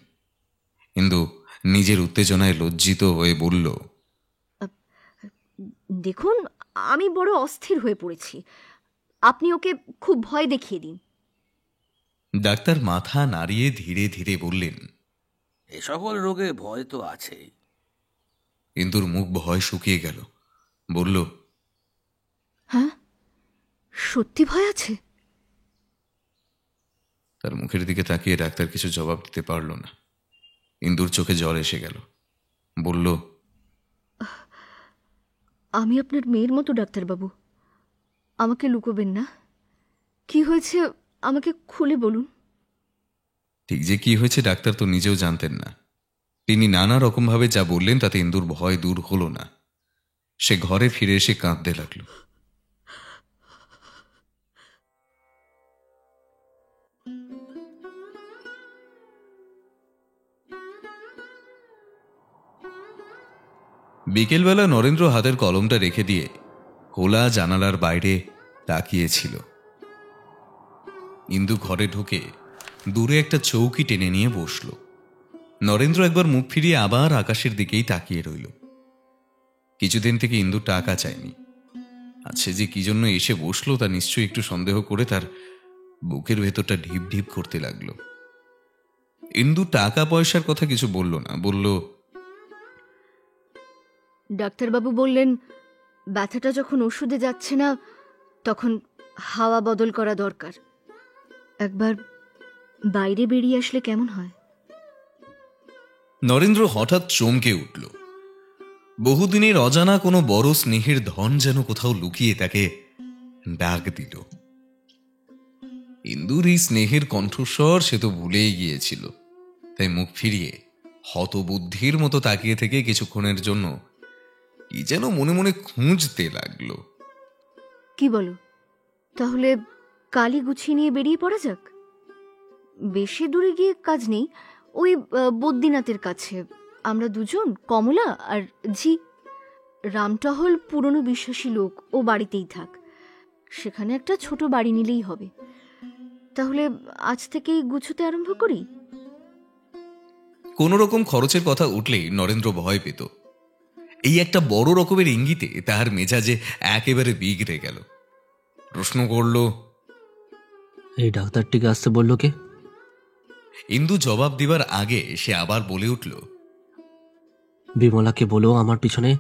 কিন্তু নিজের উত্তেজনায় লজ্জিত হয়ে বলল, দেখুন, আমি বড় অস্থির হয়ে পড়েছি। আপনি ওকে খুব ভয় দেখিয়ে দিন। ডাক্তার মাথা নাড়িয়ে ধীরে ধীরে বললেন। এ সকল রোগে ভয় তো আছেই। ইন্দুর মুখ ভয় শুকিয়ে গেল, বলল, হ্যাঁ, সত্যি ভয় আছে? তার মুখের দিকে তাকিয়ে ডাক্তার কিছু জবাব দিতে পারল না। ইন্দুর চোখে জল এসে গেল, বলল, আমি আপনার মেয়ের মতো ডাক্তারবাবু, আমাকে লুকোবেন না। কি হয়েছে আমাকে খুলে বলুন। ঠিক যে কি হয়েছে ডাক্তার তো নিজেও জানতেন না। তিনি নানা রকমভাবে যা বললেন তাতে ইন্দুর ভয় দূর হলো না। সে ঘরে ফিরে এসে কাঁদতে লাগলো। বিকেলবেলা নরেন্দ্র হাতের কলমটা রেখে দিয়ে খোলা জানালার বাইরে তাকিয়েছিল। ইন্দু ঘরে ঢুকে দূরে একটা চৌকি টেনে নিয়ে বসল। নরেন্দ্র একবার মুখ ফিরিয়ে আবার আকাশের দিকেই তাকিয়ে রইল। কিছুদিন থেকে ইন্দু টাকা চায়নি। আচ্ছা, যে কি জন্য এসে বসলো তা নিশ্চয়ই একটু সন্দেহ করে তার বুকের ভেতরটা ঢিপ ঢিপ করতে লাগলো। ইন্দু টাকা পয়সার কথা কিছু বলল না, বলল, ডাক্তারবাবু বললেন ব্যথাটা যখন ওষুধে যাচ্ছে না তখন হাওয়া বদল করা দরকার। একবার বাইরে বেরিয়ে আসলে কেমন হয়? নরেন্দ্র হঠাৎ চমকে উঠল। বহুদিনের অজানা কোনো বড় স্নেহের ধন যেন কোথাও লুকিয়ে তাকে ডাক দিল। ইন্দুর এই স্নেহের কণ্ঠস্বর সে তো ভুলেই গিয়েছিল। তাই মুখ ফিরিয়ে হতবুদ্ধির মতো তাকিয়ে থেকে কিছুক্ষণের জন্য কি যেন মনে মনে খুঁজতে লাগলো। কি বলো, তাহলে কালি গুছিয়ে নিয়ে বেরিয়ে পড়া যাক? বেশি দূরে গিয়ে কাজ নেই, ওই বদ্রীনাথের কাছে আমরা দুজন, কমলা আর ঝি। রামটহল পুরনো বিশ্বাসী লোক, ও বাড়িতেই থাক। সেখানে একটা ছোট বাড়ি নিলেই হবে। তাহলে আজ থেকেই গুছোতে আরম্ভ করি। কোন রকম খরচের কথা উঠলেই নরেন্দ্র ভয় পেত। এই একটা বড় রকমের ইঙ্গিতে তাহার মেজাজে একেবারে বিগড়ে গেল। প্রশ্ন করল, এই ডাক্তারটিকে আসতে বললো কে? ইন্দু জবাব দিবার আগে সে আবার বলে উঠল, বিমলাকে বলো আমার পিছনে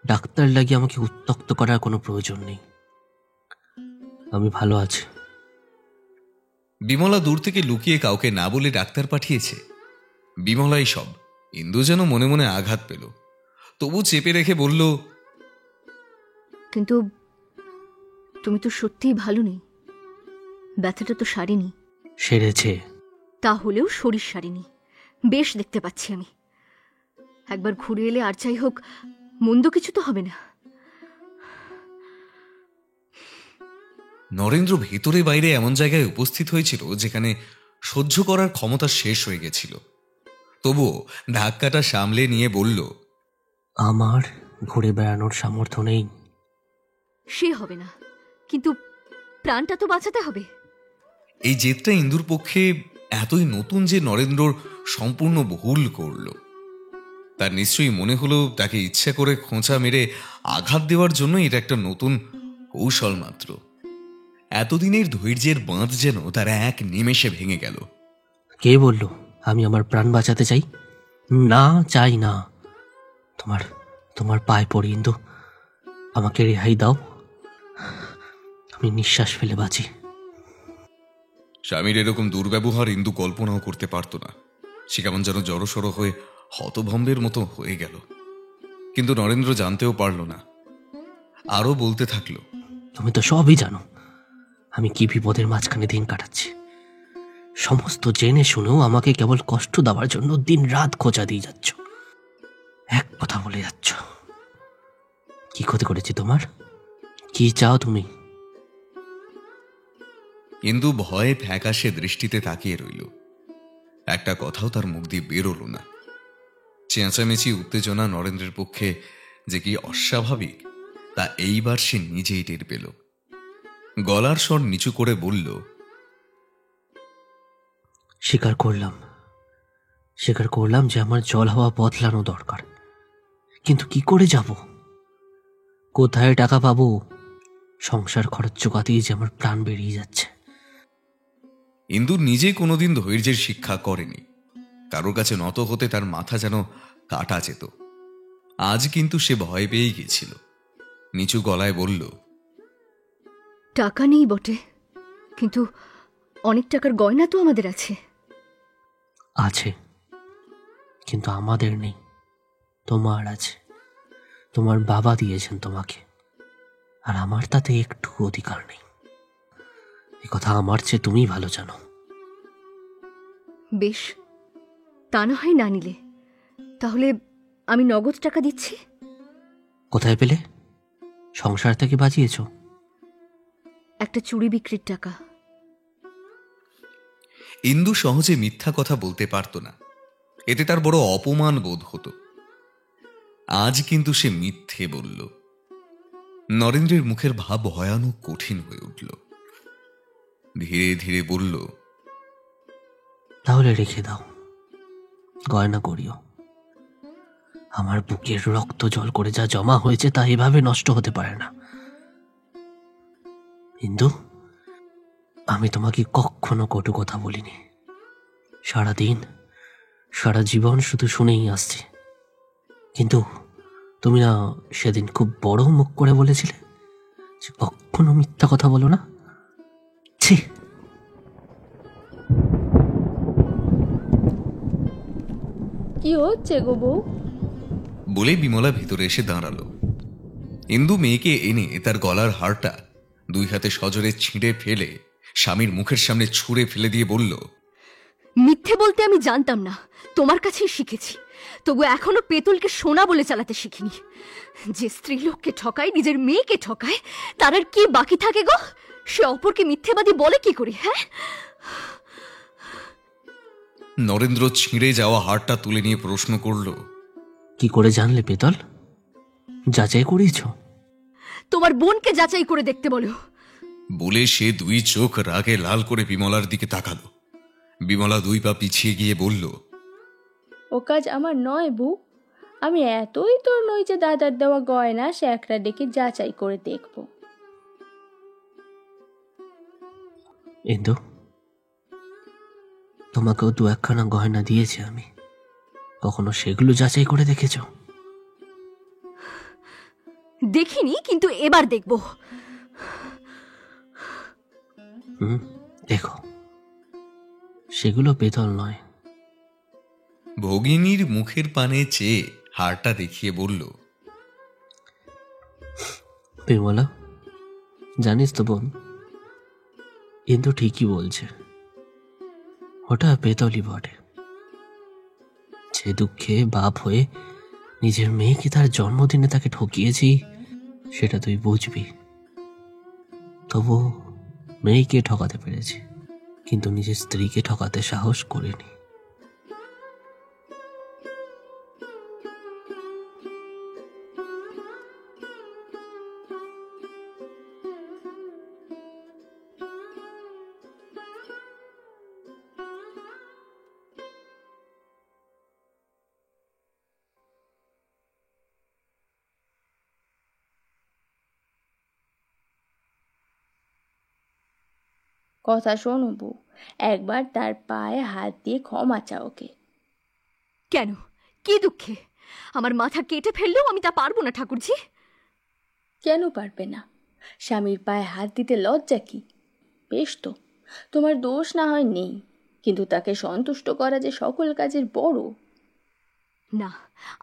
ডাক্তার লাগিয়ে আমাকে উত্ত্যক্ত করার কোনো প্রয়োজন নেই। আমি ভালো আছি। বিমলা দূর থেকে লুকিয়ে কাউকে না বলে ডাক্তার পাঠিয়েছে। বিমলাই সব। ইন্দু যেন মনে মনে আঘাত পেল, তবু চেপে রেখে বলল, কিন্তু তুমি তো সত্যিই ভালো নেই। ব্যথাটা তো সারেনি। সেরেছে। তাহলেও শরীর সারেনি, বেশ দেখতে পাচ্ছি আমি। একবার ঘুরে এলে আর যাই হোক, মন্দ কিছু তো হবে না। নরেন্দ্র ভেতরে বাইরে এমন জায়গায় উপস্থিত হয়েছিল যেখানে সহ্য করার ক্ষমতা শেষ হয়ে গেছিল। তবুও ধাক্কাটা সামলে নিয়ে বলল, আমার ঘুরে বেড়ানোর সামর্থ্য নেই। সে হবে না, কিন্তু প্রাণটা তো বাঁচাতে হবে। এই জেদটা ইন্দুর পক্ষে এতই নতুন যে নরেন্দ্রর সম্পূর্ণ ভুল করল। তার নিশ্চয়ই মনে হলো তাকে ইচ্ছা করে খোঁচা মেরে আঘাত দেওয়ার জন্য এটা একটা নতুন কৌশল মাত্র। এতদিনের ধৈর্যের বাঁধ যেন তার এক নিমেষে ভেঙে গেল। কে বলল আমি আমার প্রাণ বাঁচাতে চাই? না, চাই না। তোমার তোমার পায়ে পড়ি ইন্দু, আমাকে রেহাই দাও। আমি নিঃশ্বাস ফেলে বাঁচি। স্বামীর এরকম দুর্ব্যবহার ইন্দু কল্পনাও করতে পারত না। সে কেমন যেন জড়সড় হয়ে হতভম্বের মতো হয়ে গেল। কিন্তু নরেন্দ্র জানতেও পারল না। আরো বলতে থাকলো, তুমি তো সবই জানো আমি কি বিপদের মাঝখানে দিন কাটাচ্ছি। সমস্ত জেনে শুনেও আমাকে কেবল কষ্ট দেওয়ার জন্য দিন রাত খোঁজা দিয়ে যাচ্ছ। এক কথা বলে যাচ্ছ। কি ক্ষতি করেছি তোমার? কি চাও তুমি? ইন্দু ভয়ে ফ্যাকাশে দৃষ্টিতে তাকিয়ে রইল। একটা কথাও তার মুখ দিয়ে বেরোল না। চেঁচামেচি উত্তেজনা নরেন্দ্রের পক্ষে যে কি অস্বাভাবিক তা এইবার সে নিজেই টের পেল। গলার স্বর নিচু করে বলল, স্বীকার করলাম যে আমার জল হাওয়া বদলানো দরকার, কিন্তু কি করে যাব? কোথায় টাকা পাবো? সংসার খরচ চোকাতেই যে আমার প্রাণ বেরিয়ে যাচ্ছে। ইন্দু নিজে কোনোদিন ধৈর্যের শিক্ষা করেনি। কারোর কাছে নত হতে তার মাথা যেন কাটা যেত। আজ কিন্তু সে ভয় পেয়ে গিয়েছিল। নিচু গলায় বলল, টাকা নেই বটে, কিন্তু অনেক টাকার গয়না তো আমাদের আছে। আছে, কিন্তু আমাদের নেই, তোমার আছে। তোমার বাবা দিয়েছেন তোমাকে, আর আমার তাতে একটু অধিকার নেই। এ কথা আমার চেয়ে তুমি ভালো জানো। বেশ, তা না হয় না নিলে, তাহলে আমি নগদ টাকা দিচ্ছি। কোথায় পেলে? সংসার থেকে বাঁচিয়েছ? একটা চুড়ি বিক্রির টাকা। ইন্দু সহজে মিথ্যা কথা বলতে পারত না, এতে তার বড় অপমান বোধ হতো। আজ কিন্তু সে মিথ্যে বলল। নরেন্দ্রের মুখের ভাব ভয়ানক কঠিন হয়ে উঠল। ধীরে ধীরে বলল, তাহলে রেখে দাও, গয়না করিও। আমার বুকের রক্ত জল করে যা জমা হয়েছে তা এভাবে নষ্ট হতে পারে না। ইন্দু, আমি তোমাকে কখনো কটু কথা বলিনি। সারাদিন, সারা জীবন শুধু শুনেই আসছি। কিন্তু তুমি না সেদিন খুব বড় মুখ করে বলেছিলে যে কখনো মিথ্যা কথা বলো না। ছি! কি হচ্ছে গো বউ? বলে বিমলা ভিতরে এসে দাঁড়ালো। ইন্দু মেয়েকে এনে তার গলার হারটা দুই হাতে সজোরে ছিঁড়ে ফেলে স্বামীর মুখের সামনে ছুঁড়ে ফেলে দিয়ে বলল, মিথ্যে বলতে আমি জানতাম না, তোমার কাছেই শিখেছি। তবু এখনো পেতলকে সোনা বলে চালাতে শিখিনি। যে স্ত্রীলোককে ঠকায়, নিজের মেয়েকে ঠকায়, তার আর কি বাকি থাকে গো? সে অপরকে মিথ্যেবাদী বলে কি করি? হ্যাঁ, নরেন্দ্র ছিঁড়ে যাওয়া হারটা তুলে নিয়ে প্রশ্ন করল, কি করে জানলে পেতল? যাচাই করিয়েছ? তোমার বোনকে যাচাই করে দেখতে বলো। বলে সে দুই চোখ রাগে লাল করে বিমলার দিকে তাকালো। বিমলা দুই পা পিছিয়ে গিয়ে বলল, ও কাজ আমার নয় বউ। আমি এতই তোর নই যে দাদার দেওয়া গয়না সে একটা ডেকে যাচাই করে দেখব। ইন্দু, তোমাকেও দু একখানা গয়না দিয়েছি আমি, কখনো সেগুলো যাচাই করে দেখেছ? দেখিনি, কিন্তু এবার দেখব। দেখো, সেগুলো পেতল নয়। ভগিনীর মুখের পানে চেয়ে হারটা দেখিয়ে বলল, বিমলা, জানিস তো বোন, ইন্দু ঠিকই বলছে, ওটা পেতলই বটে। যে দুঃখে বাপ হয়ে নিজের মেয়েকে তার জন্মদিনে তাকে ঠকিয়েছি সেটা তুই বুঝবি। তবু মেয়েকে ঠকাতে পেরেছি, কিন্তু নিজের স্ত্রীকে ঠকাতে সাহস করিনি। কথা শোনো বউ, একবার তার পায়ে হাত দিয়ে ক্ষমা চাও ওকে। কেন? কি দুঃখে? আমার মাথা কেটে ফেললেও আমি তা পারবো না ঠাকুরজি। কেন পারবে না? স্বামীর পায়ে হাত দিতে লজ্জা কি? বেশ তো, তোমার দোষ না হয় নেই, কিন্তু তাকে সন্তুষ্ট করা যে সকল কাজের বড়। না,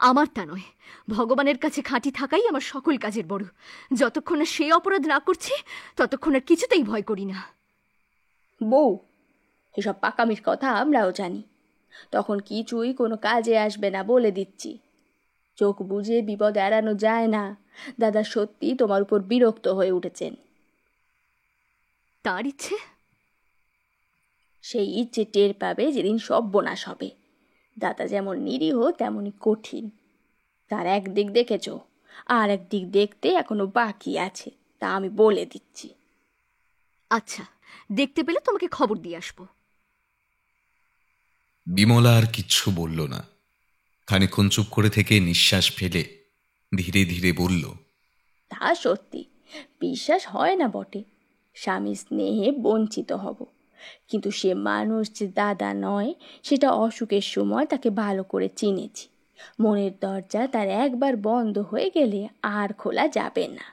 আমার তা নয়। ভগবানের কাছে খাঁটি থাকাই আমার সকল কাজের বড়। যতক্ষণ না সে অপরাধ না করছে ততক্ষণ আর কিছুতেই ভয় করি না। বউ, এসব পাকামির কথা আমরাও জানি, তখন কিছুই কোনো কাজে আসবে না বলে দিচ্ছি। চোখ বুজে বিপদ এড়ানো যায় না। দাদা সত্যি তোমার উপর বিরক্ত হয়ে উঠেছেন। তার ইচ্ছে? সেই ইচ্ছে টের পাবে যেদিন সর্বনাশ হবে। দাদা যেমন নিরীহ তেমনই কঠিন। তার একদিক দেখেছ, আর একদিক দেখতে এখনো বাকি আছে, তা আমি বলে দিচ্ছি। আচ্ছা, দেখতে পেলে তোমাকে খবর দিয়ে আসবো। বিমলা আর কিচ্ছু বলল না। খানিকক্ষণ চুপ করে থেকে নিঃশ্বাস ফেলে ধীরে ধীরে বলল, তা সত্যি, বিশ্বাস হয় না বটে। স্বামী স্নেহে বঞ্চিত হব, কিন্তু সে মানুষ যে দাদা নয় সেটা অসুখের সময় তাকে ভালো করে চিনেছি। মনের দরজা তার একবার বন্ধ হয়ে গেলে আর খোলা যাবে না।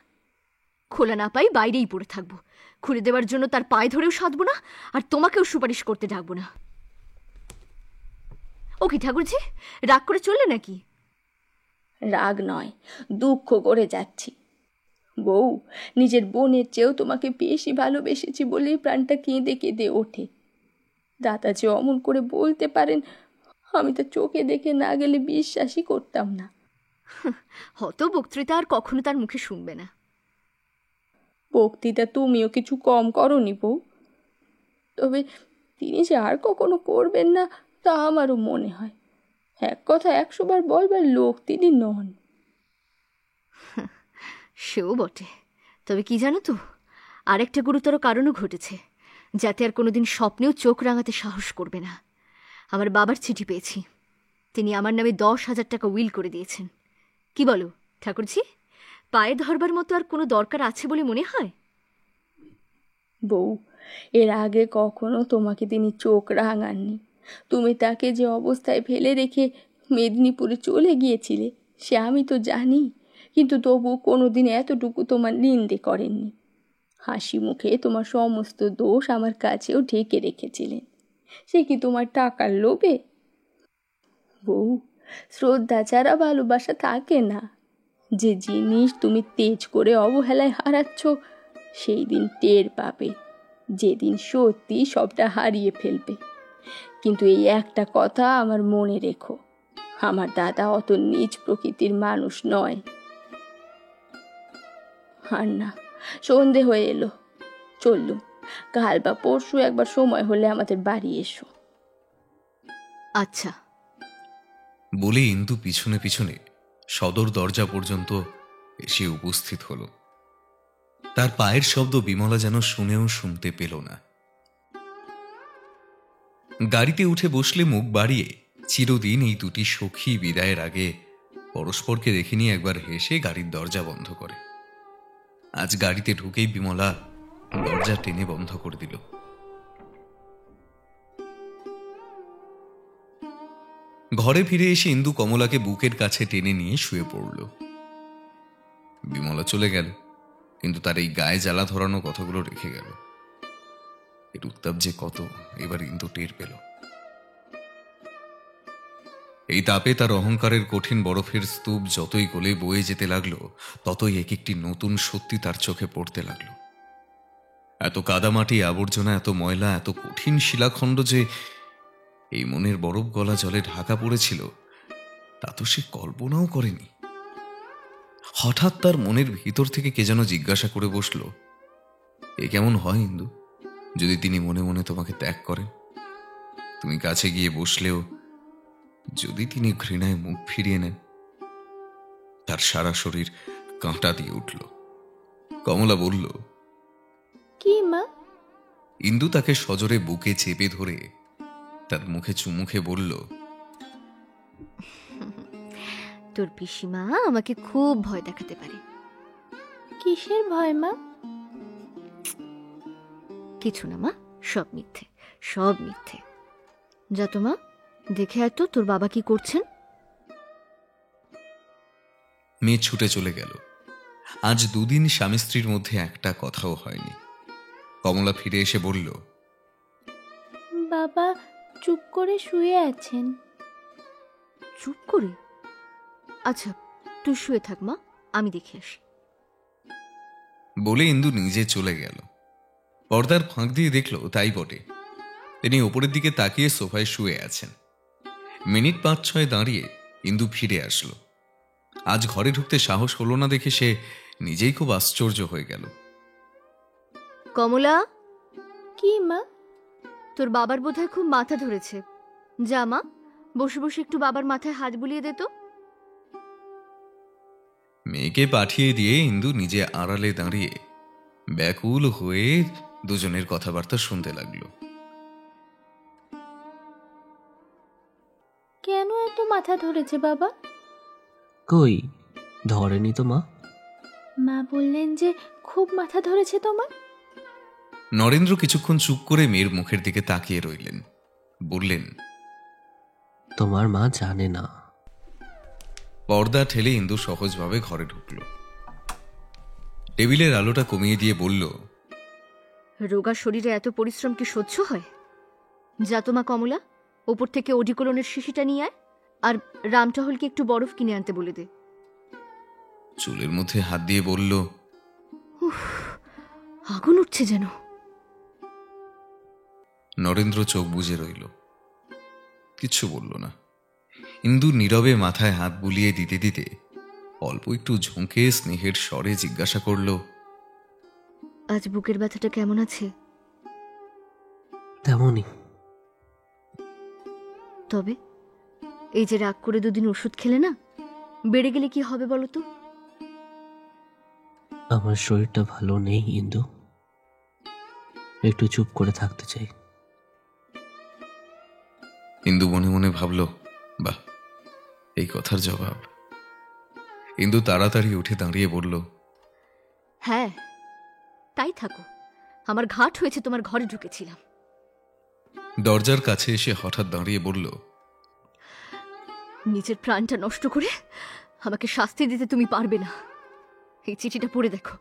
খোলা না পাই বাইরেই পড়ে থাকবো, খুলে দেওয়ার জন্য তার পায়ে ধরেও সাধবো না, আর তোমাকেও সুপারিশ করতে ডাকবো না। ও কি ঠাকুরজি, রাগ করে চললে নাকি? রাগ নয়, দুঃখ করে যাচ্ছি। বউ, নিজের বোনের চেয়েও তোমাকে বেশি ভালোবেসেছি বলেই প্রাণটা কেঁদে কেঁদে ওঠে। দাদা যে অমন করে বলতে পারেন, আমি তো চোখে দেখে না গেলে বিশ্বাসই করতাম না। হত বক্তৃতা আর কখনো তার মুখে শুনবে না। বক্তৃতা তুমিও কিছু কম করনি বউ, তবে তিনি যে আর কখনো করবেন না তা আমারও মনে হয়। এক কথা 100 বার বলবার লোক তিনি নন। সেও বটে, তবে কি জানো তো, আরেকটা গুরুতর কারণও ঘটেছে, যাতে আর কোনোদিন স্বপ্নেও চোখ রাঙাতে সাহস করবে না। আমার বাবার চিঠি পেয়েছি, তিনি আমার নামে 10,000 টাকা উইল করে দিয়েছেন। কি বলো ঠাকুরজি, পায়ে ধরবার মতো আর কোনো দরকার আছে বলে মনে হয়? বউ, এর আগে কখনো তোমাকে তিনি চোখ রাঙাননি। তুমি তাকে যে অবস্থায় ফেলে রেখে মেদিনীপুরে চলে গিয়েছিলে সে আমি তো জানি, কিন্তু তবু কোনোদিন এতটুকু তোমার নিন্দে করেননি। হাসি মুখে তোমার সমস্ত দোষ আমার কাছেও ঢেকে রেখেছিলেন। সে কি তোমার টাকার লোভে? বউ, শ্রদ্ধা ছাড়া ভালোবাসা থাকে না। যে জিনিস তুমি তেজ করে অবহেলায় হারাচ্ছ সেই দিন টের পাবে, যেদিন সত্যি সবটা হারিয়ে ফেলবে। কিন্তু এই একটা কথা আমার মনে রেখো, আমার দাদা অত নীচ প্রকৃতির মানুষ নয়। আর না, সন্ধে হয়ে এলো, চললুম। কাল বা পরশু একবার সময় হলে আমাদের বাড়ি এসো। আচ্ছা। বলে ইন্দু পিছনে পিছনে সদর দরজা পর্যন্ত এসে উপস্থিত হল। তার পায়ের শব্দ বিমলা যেন শুনেও শুনতে পেল না। গাড়িতে উঠে বসলে মুখ বাড়িয়ে চিরদিন এই দুটি সখী বিদায়ের আগে পরস্পরকে দেখে নিয়ে একবার হেসে গাড়ির দরজা বন্ধ করে। আজ গাড়িতে ঢুকেই বিমলা দরজা টেনে বন্ধ করে দিল। ঘরে ফিরে এসে ইন্দু কমলাকে বুকের কাছে টেনে নিয়ে শুয়ে পড়ল। বিমলা চলে গেল, কিন্তু তার এই গায়ে জ্বালা ধরানো কথাগুলো রেখে গেল। এর উত্তাপ যে কত এবার ইন্দু টের পেল। এই তাপে তার অহংকারের কঠিন বরফের স্তূপ যতই গলে বয়ে যেতে লাগলো, ততই এক একটি নতুন সত্যি তার চোখে পড়তে লাগলো। এত কাদামাটি, আবর্জনা, এত ময়লা, এত কঠিন শিলাখণ্ড যে এই মনের বরফ গলা জলে ঢাকা পড়েছিল, তা তো সে কল্পনাও করেনি। হঠাৎ তার মনের ভিতর থেকে কে যেন জিজ্ঞাসা করে বসল, এ কেমন হয় ইন্দু, যদি তিনি মনে মনে তোমাকে ত্যাগ করেন? তুমি কাছে গিয়ে বসলেও যদি তিনি ঘৃণায় মুখ ফিরিয়ে নেন? তার সারা শরীর কাঁটা দিয়ে উঠল। কমলা বলল, কি মা? ইন্দু তাকে সজোরে বুকে চেপে ধরে তার মুখে চুমুখে বলল, তোর পিসিমা আমাকে খুব ভয় দেখাতে পারে। কিসের ভয় মা? কিছু না মা, সব মিথ্যে, সব মিথ্যে। যা তো মা, দেখে আয় তো তোর বাবা কি করছেন। মেয়ে ছুটে চলে গেল। আজ দুদিন স্বামী স্ত্রীর মধ্যে একটা কথাও হয়নি। কমলা ফিরে এসে বলল, বাবা চুপ করে শুয়ে আছেন। চুপ করে? আচ্ছা তুই শুয়ে থাক মা, আমি দেখে আসি। বলে ইন্দু নিজে চলে গেল। পর্দার ফাঁক দিয়ে দেখল তাই বটে, তিনি ওপরের দিকে তাকিয়ে সোফায় শুয়ে আছেন। মিনিট 5-6 দাঁড়িয়ে ইন্দু ফিরে আসলো। আজ ঘরে ঢুকতে সাহস হলো না দেখে সে নিজেই খুব আশ্চর্য হয়ে গেল। কমলা। কি মা? তোর বাবার বোধহয় খুব মাথা ধরেছে, যা মা বসে বসে একটু বাবার মাথায় হাত বুলিয়ে দে তো। মেয়েকে পাঠিয়ে দিয়ে ইন্দু নিজে আড়ালে দাঁড়িয়ে ব্যাকুল হয়ে দুজনের কথাবার্তা শুনতে লাগলো। কেন এত মাথা ধরেছে বাবা? কই ধরেনি তো মা। মা বললেন যে খুব মাথা ধরেছে তোমার। নরেন্দ্র কিছুক্ষণ চুপ করে মেয়ের মুখের দিকে তাকিয়ে রইলেন, বললেন, তোমার মা জানে না। পর্দা ঠেলে ইন্দু সহজভাবে ঘরে ঢুকল। টেবিলের আলোটা কমিয়ে দিয়ে বলল, রোগা শরীরে এত পরিশ্রম কি সহ্য হয়? যা তোমা কমলা, ওপর থেকে ওডিকোলনের শিশিটা নিয়ে আয়, আর রামটহলকে একটু বরফ কিনে আনতে বলে দে। চুলের মধ্যে হাত দিয়ে বলল, আগুন উঠছে যেন। নরেন্দ্র চোখ বুজে রইল, কিচ্ছু বলল না। ইন্দু নীরবে মাথায় হাত বুলিয়ে দিতে দিতে অল্প একটু ঝুঁকে স্নেহের স্বরে জিজ্ঞাসা করল, আজ বুকের ব্যথাটা কেমন আছে? তেমনই। তবে এই যে রাগ করে দুদিন ওষুধ খেলে না, বেড়ে গেলে কি হবে বলো তো? আমার শরীরটা ভালো নেই ইন্দু, একটু চুপ করে থাকতে চাই। ইন্দু মনে মনে ভাবল, বাহ, এই কথার জবাব। ইন্দু তাড়াতাড়ি উঠে দাঁড়িয়ে বলল, হ্যাঁ তাই থাকো, আমার ঘাট হয়েছে তোমার ঘরে ঢুকেছিলাম। দরজার কাছে এসে হঠাৎ দাঁড়িয়ে বলল, নিজের প্রাণটা নষ্ট করে আমাকে শাস্তি দিতে তুমি পারবে না। এই চিঠিটা পড়ে দেখো,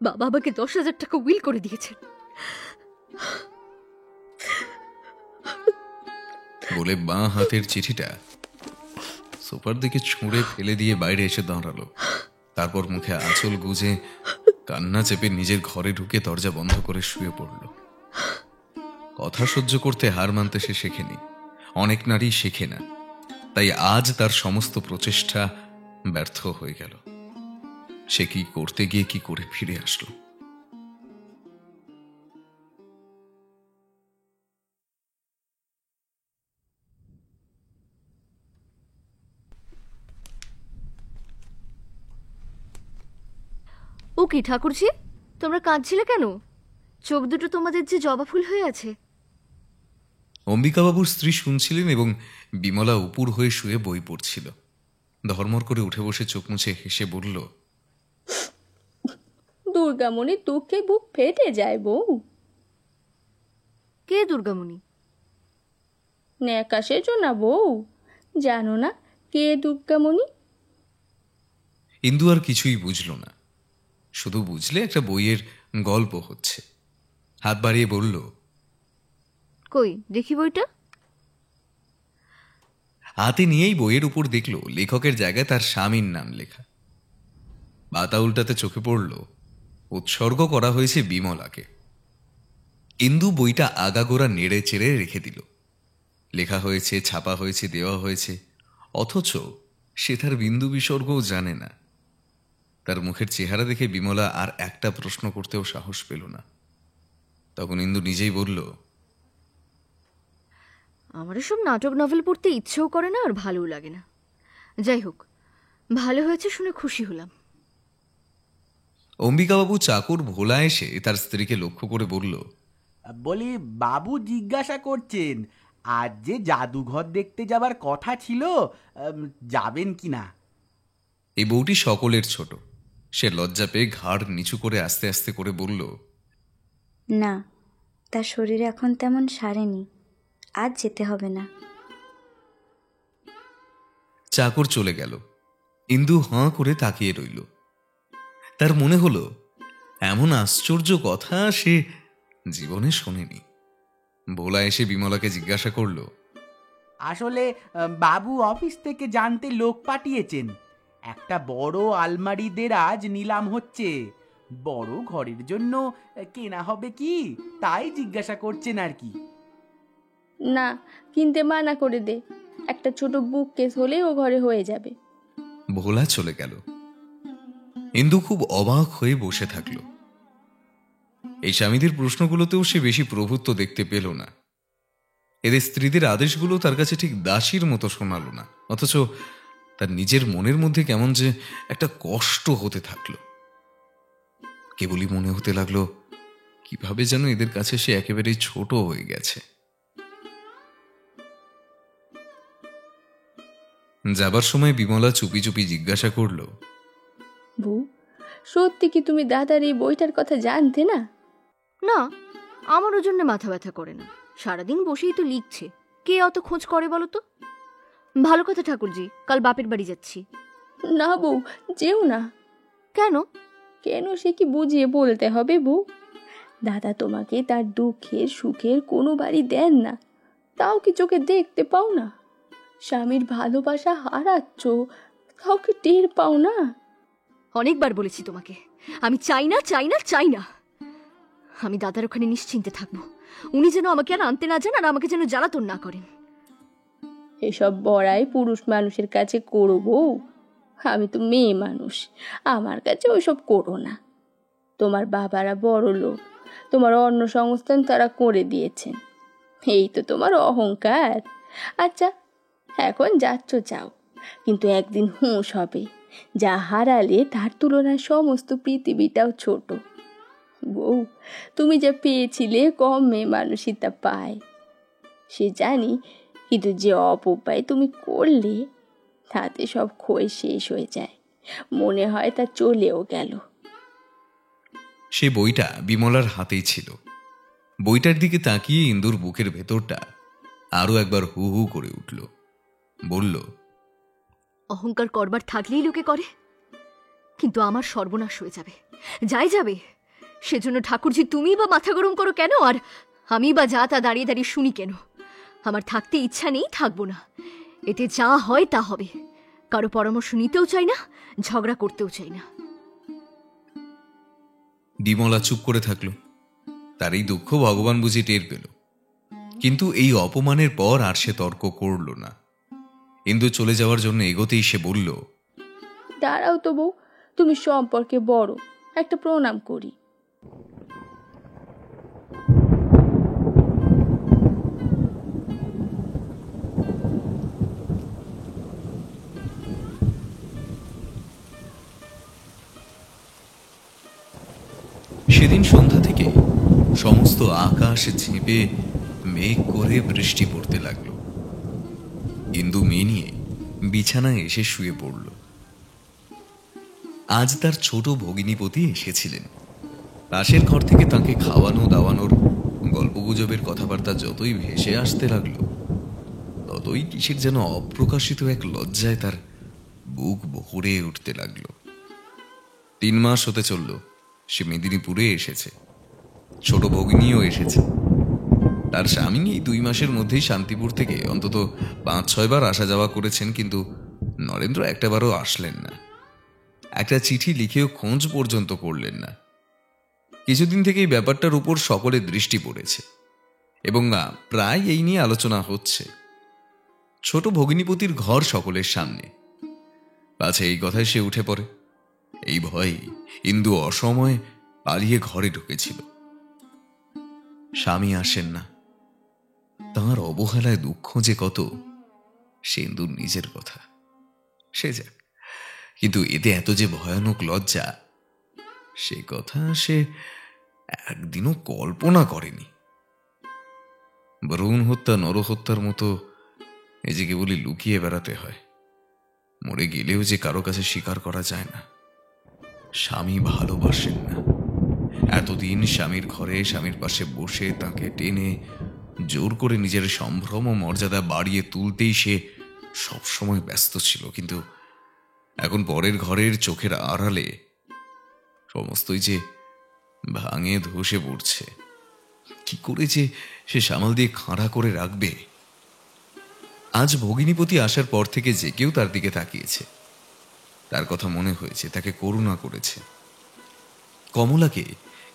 বাবা আমাকে 10,000 টাকা উইল করে দিয়েছেন। বলে বাঁ হাতের চিঠিটা সোফার দিকে ছুঁড়ে ফেলে দিয়ে বাইরে এসে দাঁড়ালো। তারপর মুখে আঁচল গুজে কান্না চেপে নিজের ঘরে ঢুকে দরজা বন্ধ করে শুয়ে পড়ল। কথা সহ্য করতে হার মানতে সে শেখেনি, অনেক নারী শেখে না। তাই আজ তার সমস্ত প্রচেষ্টা ব্যর্থ হয়ে গেল। সে কি করতে গিয়ে কি করে ফিরে আসলো। ও কি ঠাকুরজি, তোমরা কাঁদছিলে কেন? চোখ দুটো তোমাদের যে জবা ফুল হয়ে আছে। অম্বিকাবাবুর স্ত্রী শুনছিলেন এবং বিমলা উপুর হয়ে শুয়ে বই পড়ছিল। ধর্মর করে উঠে বসে চোখ মুছে হেসে বলল, দুর্গামণি দুঃখে বুক ফেটে যায় বউ। কে দুর্গামণি? ন্যাকা সেজো না বউ, জানো না কে দুর্গামণি? ইন্দু আর কিছুই বুঝল না, শুধু বুঝলে একটা বইয়ের গল্প হচ্ছে। হাত বাড়িয়ে বলল, কই দেখি বইটা। হাতে নিয়েই বইয়ের উপর দেখল লেখকের জায়গায় তার স্বামীর নাম লেখা। পাতা উল্টাতে চোখে পড়ল উৎসর্গ করা হয়েছে বিমলাকে। ইন্দু বইটা আগাগোড়া নেড়ে চেড়ে রেখে দিল। লেখা হয়েছে, ছাপা হয়েছে, দেওয়া হয়েছে, অথচ সে তার বিন্দু বিসর্গও জানে না। তার মুখের চেহারা দেখে বিমলা আর একটা প্রশ্ন করতেও সাহস পেল না। তখন ইন্দু নিজেই বলল, আমার এসব নাটক নভেল পড়তে ইচ্ছেও করে না আর ভালোও লাগে না। যাই হোক, ভালো হয়েছে শুনে খুশি হলাম। অম্বিকাবাবু চাকর ভোলা এসে তার স্ত্রীকে লক্ষ্য করে বলল, বলি বাবু জিজ্ঞাসা করছেন আজ যে জাদুঘর দেখতে যাবার কথা ছিল, যাবেন কি না? এই বউটি সকলের ছোট। সে লজ্জা পেয়ে ঘাড় নিচু করে আস্তে আস্তে করে বলল, না, তার শরীর এখন তেমন সারেনি, আজ যেতে হবে না। চাকর চলে গেল। ইন্দু হাঁ করে তাকিয়ে রইল। তার মনে হলো এমন আশ্চর্য কথা সে জীবনে শোনেনি। ভোলা এসে বিমলাকে জিজ্ঞাসা করল, আসলে বাবু অফিস থেকে জানতে লোক পাঠিয়েছেন, একটা বড় আলমারি দেরাজ নিলাম হচ্ছে, বড় ঘরের জন্য কেনা হবে কি, তাই জিজ্ঞাসা করছেন আর কি। না, কিনতে মানা করে দে, একটা ছোট বুক কেস হলেই ও ঘরে হয়ে যাবে। ভোলা চলে গেল। ইন্দু খুব অবাক হয়ে বসে থাকল। এই স্বামীদের প্রশ্নগুলোতেও সে বেশি প্রভুত্ব দেখতে পেল না। এদের স্ত্রীদের আদেশগুলো তার কাছে ঠিক দাসীর মতো শোনালো না, অথচ তার নিজের মনের মধ্যে কেমন যে একটা কষ্ট হতে থাকলো। কেবলই মনে হতে লাগলো কিভাবে যেন এদের কাছে সে একেবারেই ছোট হয়ে গেছে। যাবার সময় বিমলা চুপি চুপি জিজ্ঞাসা করল, বউ, সত্যি কি তুমি দাদার এই বইটার কথা জানতে না? না, আমার ওর জন্য মাথা ব্যথা করে না, সারাদিন বসেই তো লিখছে, কে অত খোঁজ করে বলো তো? ভালো কথা ঠাকুরজি, কাল বাপের বাড়ি যাচ্ছি। না বউ, যেও না। কেন? কেন সে কি বুঝিয়ে বলতে হবে বউ? দাদা তোমাকে তার দুঃখের সুখের কোনো বাড়ি দেন না, তাও কি চোখে দেখতে পাও না? স্বামীর ভালোবাসা হারাচ্ছ, তাও কি টের পাও না? অনেকবার বলেছি তোমাকে, আমি চাই না, চাই না, চাই না। আমি দাদার ওখানে নিশ্চিন্তে থাকবো, উনি যেন আমাকে আর আনতে না যান, আর আমাকে যেন জ্বালাতন না করেন। এসব বড়াই পুরুষ মানুষের কাছে করো বউ, আমি তো মেয়ে মানুষ, আমার কাছে ওইসব করো না। তোমার বাবারা বড় লোক, তোমার অন্ন সংস্থান তারা করে দিয়েছেন, এই তো তোমার অহংকার। আচ্ছা, এখন যাচ্ছ যাও, কিন্তু একদিন হুঁশ হবে, যা হারালে তার তুলনায় সমস্ত পৃথিবীটাও ছোট। বউ, তুমি যা পেয়েছিলে কম মেয়ে মানুষই তা পায়, সে জানি, কিন্তু যে অপব্যয় তুমি করলে তাতে সব ক্ষয় শেষ হয়ে যায়, মনে হয় তা চলেও গেল। সে বইটা বিমলার হাতেই ছিল। বইটার দিকে তাকিয়ে ইন্দুর বুকের ভেতরটা আরো একবার হু হু করে উঠল। বলল, অহংকার করবার থাকলেই লোকে করে, কিন্তু আমার সর্বনাশ হয়ে যাবে, যাই যাবে। সেজন্য ঠাকুরজি তুমি বা মাথা গরম করো কেন, আর আমি বা যা তা দাঁড়িয়ে দাঁড়িয়ে শুনি কেন? আমার থাকতে ইচ্ছা নেই, থাকবো না। এতে যা হয় তা হবে, কারো পরামর্শ নিতেও চাই না, ঝগড়া করতেও চাই না। বিমলা চুপ করে থাকল। তার এই দুঃখ ভগবান বুঝি টের পেল, কিন্তু এই অপমানের পর আর সে তর্ক করল না। ইন্দু চলে যাওয়ার জন্য এগোতেই সে বলল, দাঁড়াও তো বউ, তুমি সম্পর্কে বড়, একটা প্রণাম করি। সেদিন সন্ধ্যা থেকে সমস্ত আকাশ ঝেঁপে মেঘ করে বৃষ্টি পড়তে লাগলো। ইন্দু মেয়ে নিয়ে বিছানায় এসে শুয়ে পড়ল। আজ তার ছোট ভগিনীপতি এসেছিলেন। পাশের ঘর থেকে তাকে খাওয়ানো দাওয়ানোর গল্পগুজবের কথাবার্তা যতই ভেসে আসতে লাগলো, ততই কিসের যেন অপ্রকাশিত এক লজ্জায় তার বুক ভরে উঠতে লাগলো। 3 মাস হতে চলল সে মেদিনীপুরে এসেছে। ছোট ভগিনীও এসেছে। তার স্বামী এই 2 মাসের মধ্যেই শান্তিপুর থেকে অন্তত 5-6 বার আসা যাওয়া করেছেন, কিন্তু নরেন্দ্র একটাবারও আসলেন না। একটা চিঠি লিখেও খোঁজ পর্যন্ত করলেন না। কিছুদিন থেকে এই ব্যাপারটার উপর সকলের দৃষ্টি পড়েছে এবং প্রায় এই নিয়ে আলোচনা হচ্ছে। ছোট ভগিনীপতির ঘর সকলের সামনে, পাছে এই কথায় সে উঠে পড়ে। এই ভয়ে ইন্দু অসময়ে পালিয়ে ঘরে ঢুকেছিল। স্বামী আসেন না, তাঁর অবহেলায় দুঃখ যে কত সে ইন্দুর নিজের কথা। সে যাক, কিন্তু এতে এত যে ভয়ানক লজ্জা সে কথা সে একদিনও কল্পনা করেনি। ভ্রূণ হত্যা নরহত্যার মতো এ যে কেবলই লুকিয়ে বেড়াতে হয়, মরে গেলেও যে কারো কাছে স্বীকার করা যায় না। স্বামী ভালোবাসেন না। এতদিন স্বামীর ঘরে স্বামীর পাশে বসে তাকে টেনে জোর করে নিজের সম্ভ্রম ও মর্যাদা বাড়িয়ে তুলতেই সে সবসময় ব্যস্ত ছিল, কিন্তু এখন পরের ঘরের চোখের আড়ালে সমস্তই যে ভাঙে ধসে পড়ছে। কি করে যে সে সামাল দিয়ে খাঁড়া করে রাখবে? আজ ভগিনীপতি আসার পর থেকে যে কেউ তার দিকে তাকিয়েছে, তার কথা মনে হয়েছে, তাকে করুণা করেছে। কমলাকে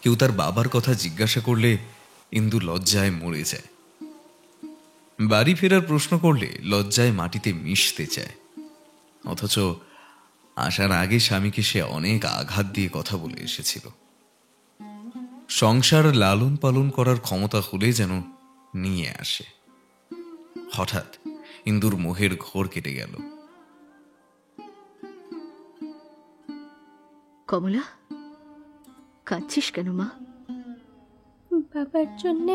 কেউ তার বাবার কথা জিজ্ঞাসা করলে ইন্দু লজ্জায় মরে যায়। বাড়ি ফেরার প্রশ্ন করলে লজ্জায় মাটিতে মিশতে চায়। অথচ আসার আগে স্বামীকে সে অনেক আঘাত দিয়ে কথা বলে এসেছিল। সংসার লালন পালন করার ক্ষমতা হলে যেন নিয়ে আসে। হঠাৎ ইন্দুর মোহের ঘোর কেটে গেল। কমলা, কাঁদছিস কেন মা? বাবার জন্যে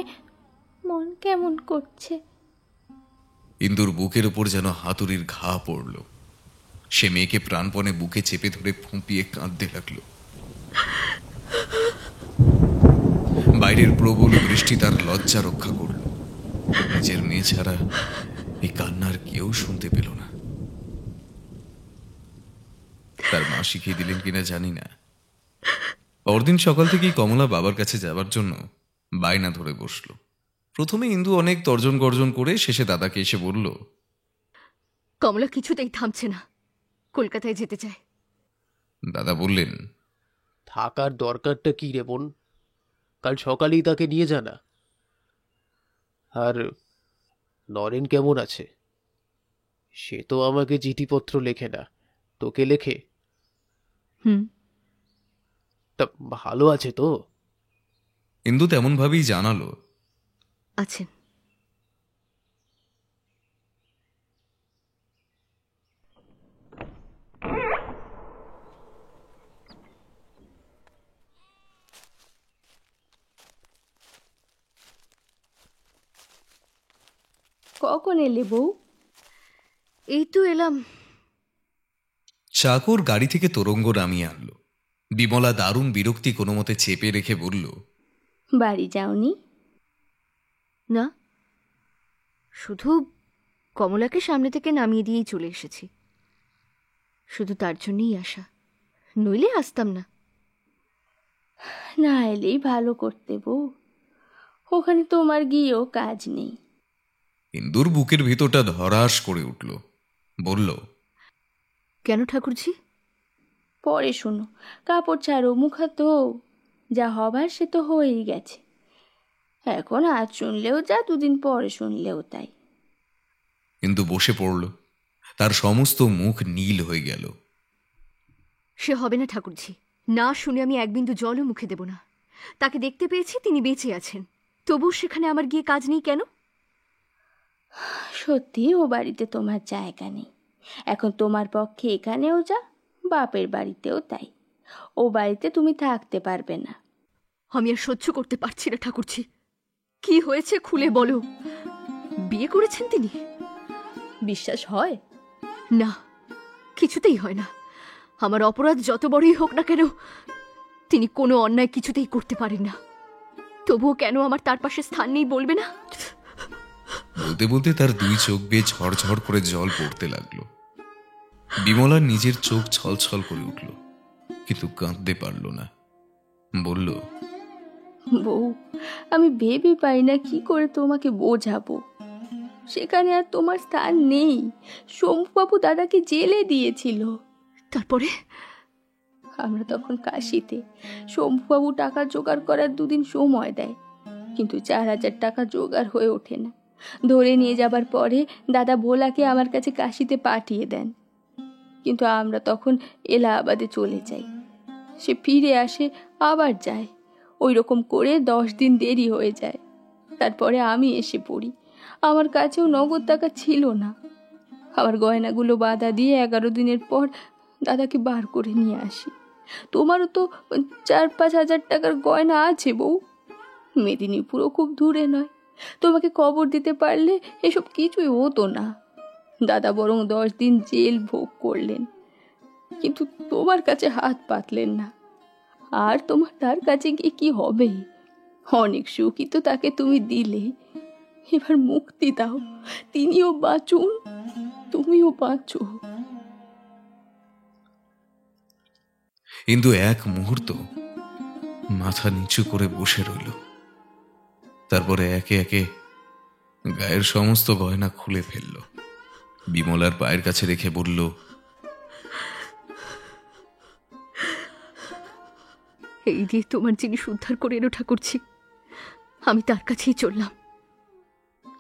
মন কেমন করছে। ইন্দুর বুকের উপর যেন হাতুড়ির ঘা পড়ল। সে মেয়েকে প্রাণপণে বুকে চেপে ধরে ফুঁপিয়ে কাঁদতে লাগলো। বাইরের প্রবল বৃষ্টি তার লজ্জা রক্ষা করল। নিজের মেয়ে ছাড়া এই কান্নার কেউ শুনতে পেল না। তার মা শিখিয়ে দিলেন কিনা জানি না, পরদিন সকাল থেকেই কমলা বাবার কাছে যাবার জন্য বায়না ধরে বসল। প্রথমে ইন্দু অনেক তর্জন গর্জন করে শেষে দাদাকে এসে বলল, কমলা কিছুতেই থামছে না, কলকাতায় যেতে চায়। দাদা বললেন, থাকার দরকারটা কি রে বোন? কাল সকালেই তাকে নিয়ে জানা। আর নরেন কেমন আছে? সে তো আমাকে চিঠিপত্র লেখে না, তোকে লেখে। হুম, তা ভালো আছে তো? ইন্দু তেমন ভাবেই জানালো, আছেন। কখন এলে বউ? এই তো এলাম। চাকর গাড়ি থেকে তোরঙ্গ নামিয়ে আনলো। বিমলা দারুণ বিরক্তি কোনো মতে চেপে রেখে বলল, বাড়ি যাওনি? না, শুধু কমলাকে সামনে থেকে নামিয়ে দিয়েই চলে এসেছি। শুধু তার জন্যই আসা, নইলে আসতাম না। না এলেই ভালো করতে বউ, ওখানে তোমার গিয়েও কাজ নেই। ইন্দুর বুকের ভিতরটা ধরাস করে উঠল। বলল, কেন ঠাকুরজি? পরে শোনো, কাপড় ছাড়ো, মুখ হাত ধোও। যা হবার সে তো হয়েই গেছে। এখন আজ শুনলেও যা, দুদিন পরে শুনলেও তাই। ইন্দু বসে পড়ল। তার সমস্ত মুখ নীল হয়ে গেল। সে হবে না ঠাকুরজি, না শুনে আমি এক বিন্দু জলও মুখে দেব না। তাকে দেখতে পেয়েছি, তিনি বেঁচে আছেন, তবু সেখানে আমার গিয়ে কাজ নেই কেন? সত্যি ও বাড়িতে তোমার জায়গা নেই। এখন তোমার পক্ষে এখানেও যা, বাপের বাড়িতেও তাই। ও বাড়িতে তুমি থাকতে পারবে না। আমি আর সহ্য করতে পারছি না ঠাকুরজি। কি হয়েছে খুলে বলো। বিয়ে করেছেন তিনি? বিশ্বাস হয় না, কিছুতেই হয় না। আমার অপরাধ যত বড়ই হোক না কেন, তিনি কোনো অন্যায় কিছুতেই করতে পারেন না। তবুও কেন আমার তার পাশে স্থান নেই বলবে না? বলতে বলতে তার দুই চোখ বেয়ে ঝড়ঝড় করে জল পড়তে লাগলো। বিমলার নিজের চোখ ছলছল করে উঠল, কিন্তু কাঁদতে পারল না। বলল, বউ, আমি ভেবে পাই না কি করে তোমাকে বোঝাবো। সেখানে আর তোমার স্থান নেই। শম্ভুবাবু দাদাকে জেলে দিয়েছিল। তারপরে আমরা তখন কাশিতে। শম্ভুবাবু টাকা জোগাড় করার দুদিন সময় দেয়, কিন্তু 4,000 টাকা জোগাড় হয়ে ওঠে না। ধরে নিয়ে যাবার পরে দাদা ভোলাকে আমার কাছে কাশিতে পাঠিয়ে দেন, কিন্তু আমরা তখন এলাহাবাদে চলে যাই। সে ফিরে আসে, আবার যায়। ওই রকম করে 10 দিন দেরি হয়ে যায়। তারপরে আমি এসে পড়ি। আমার কাছেও নগদ টাকা ছিল না। আমার গয়নাগুলো বাধা দিয়ে 11 দিনের পর দাদাকে বার করে নিয়ে আসি। তোমারও তো 4-5 হাজার টাকার গয়না আছে বউ। মেদিনীপুরও খুব দূরে নয়। তোমাকে খবর দিতে পারলে এসব কিছুই হতো না। দাদা বরং 10 দিন জেল ভোগ করলেন, কিন্তু তোমার কাছে হাত পাতলেন না। আর তোমার তার কাছে গিয়ে কি হবে? অনেক সুখই তো তাকে তুমি দিলে। এবার মুক্তি দাও, তিনিও বাঁচুন, তুমিও বাঁচো। কিন্তু এক মুহূর্ত মাথা নিচু করে বসে রইল। তারপরে একে একে গায়ের সমস্ত গয়না খুলে ফেলল। বিমলার পায়ের কাছে রেখে বলল, এই দিয়ে তোমার জিনিস উদ্ধার করে এলো ঠাকুরজি। আমি তার কাছেই চললাম।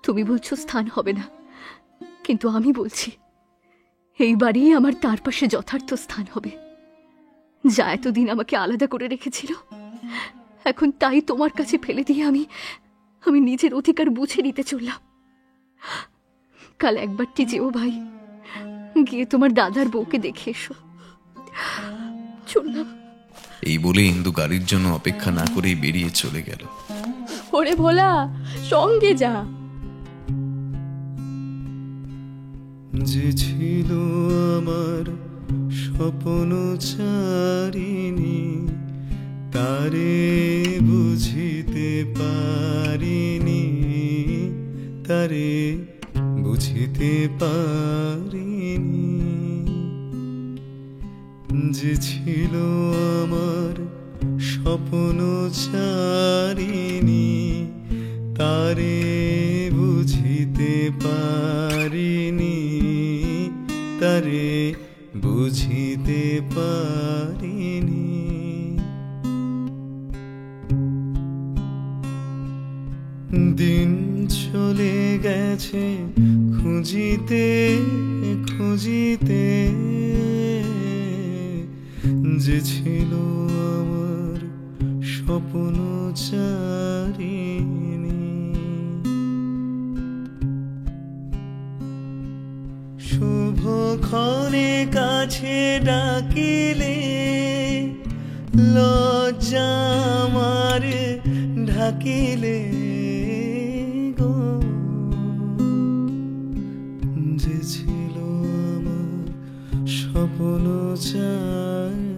তুমি বলছো স্থান হবে না, কিন্তু আমি বলছি এই বাড়ি আমার তার পাশে যথার্থ স্থান হবে। যা এতদিন আমাকে আলাদা করে রেখেছিল, এখন তাই তোমার কাছে ফেলে দিয়ে আমি নিজের অধিকার বুঝে নিতে চললাম। কাল একবারটি যেও ভাই, গিয়ে তোমার দাদার বউকে দেখে এসো। চললাম। এই বলে ইন্দু গাড়ির জন্য অপেক্ষা না করেই বেরিয়ে চলে গেল। ওরে ভোলা, সঙ্গে যা। যে ছিল আমার স্বপ্ন চারিণী, তারে বুঝিতে বুঝিতে পারিনি, যে ছিল আমার স্বপ্ন চারিণী, তারে বুঝিতে পারিনি, তারে বুঝিতে পারিনি। দিন চলে গেছে খুঁজিতে খুঁজিতে, যে ছিল আমার স্বপ্ন চারিণী। শুভক্ষণে কাছে ডাকিলে লজ্জা আমার ঢাকিলে গো, যে ছিল আমার স্বপ্ন চাই।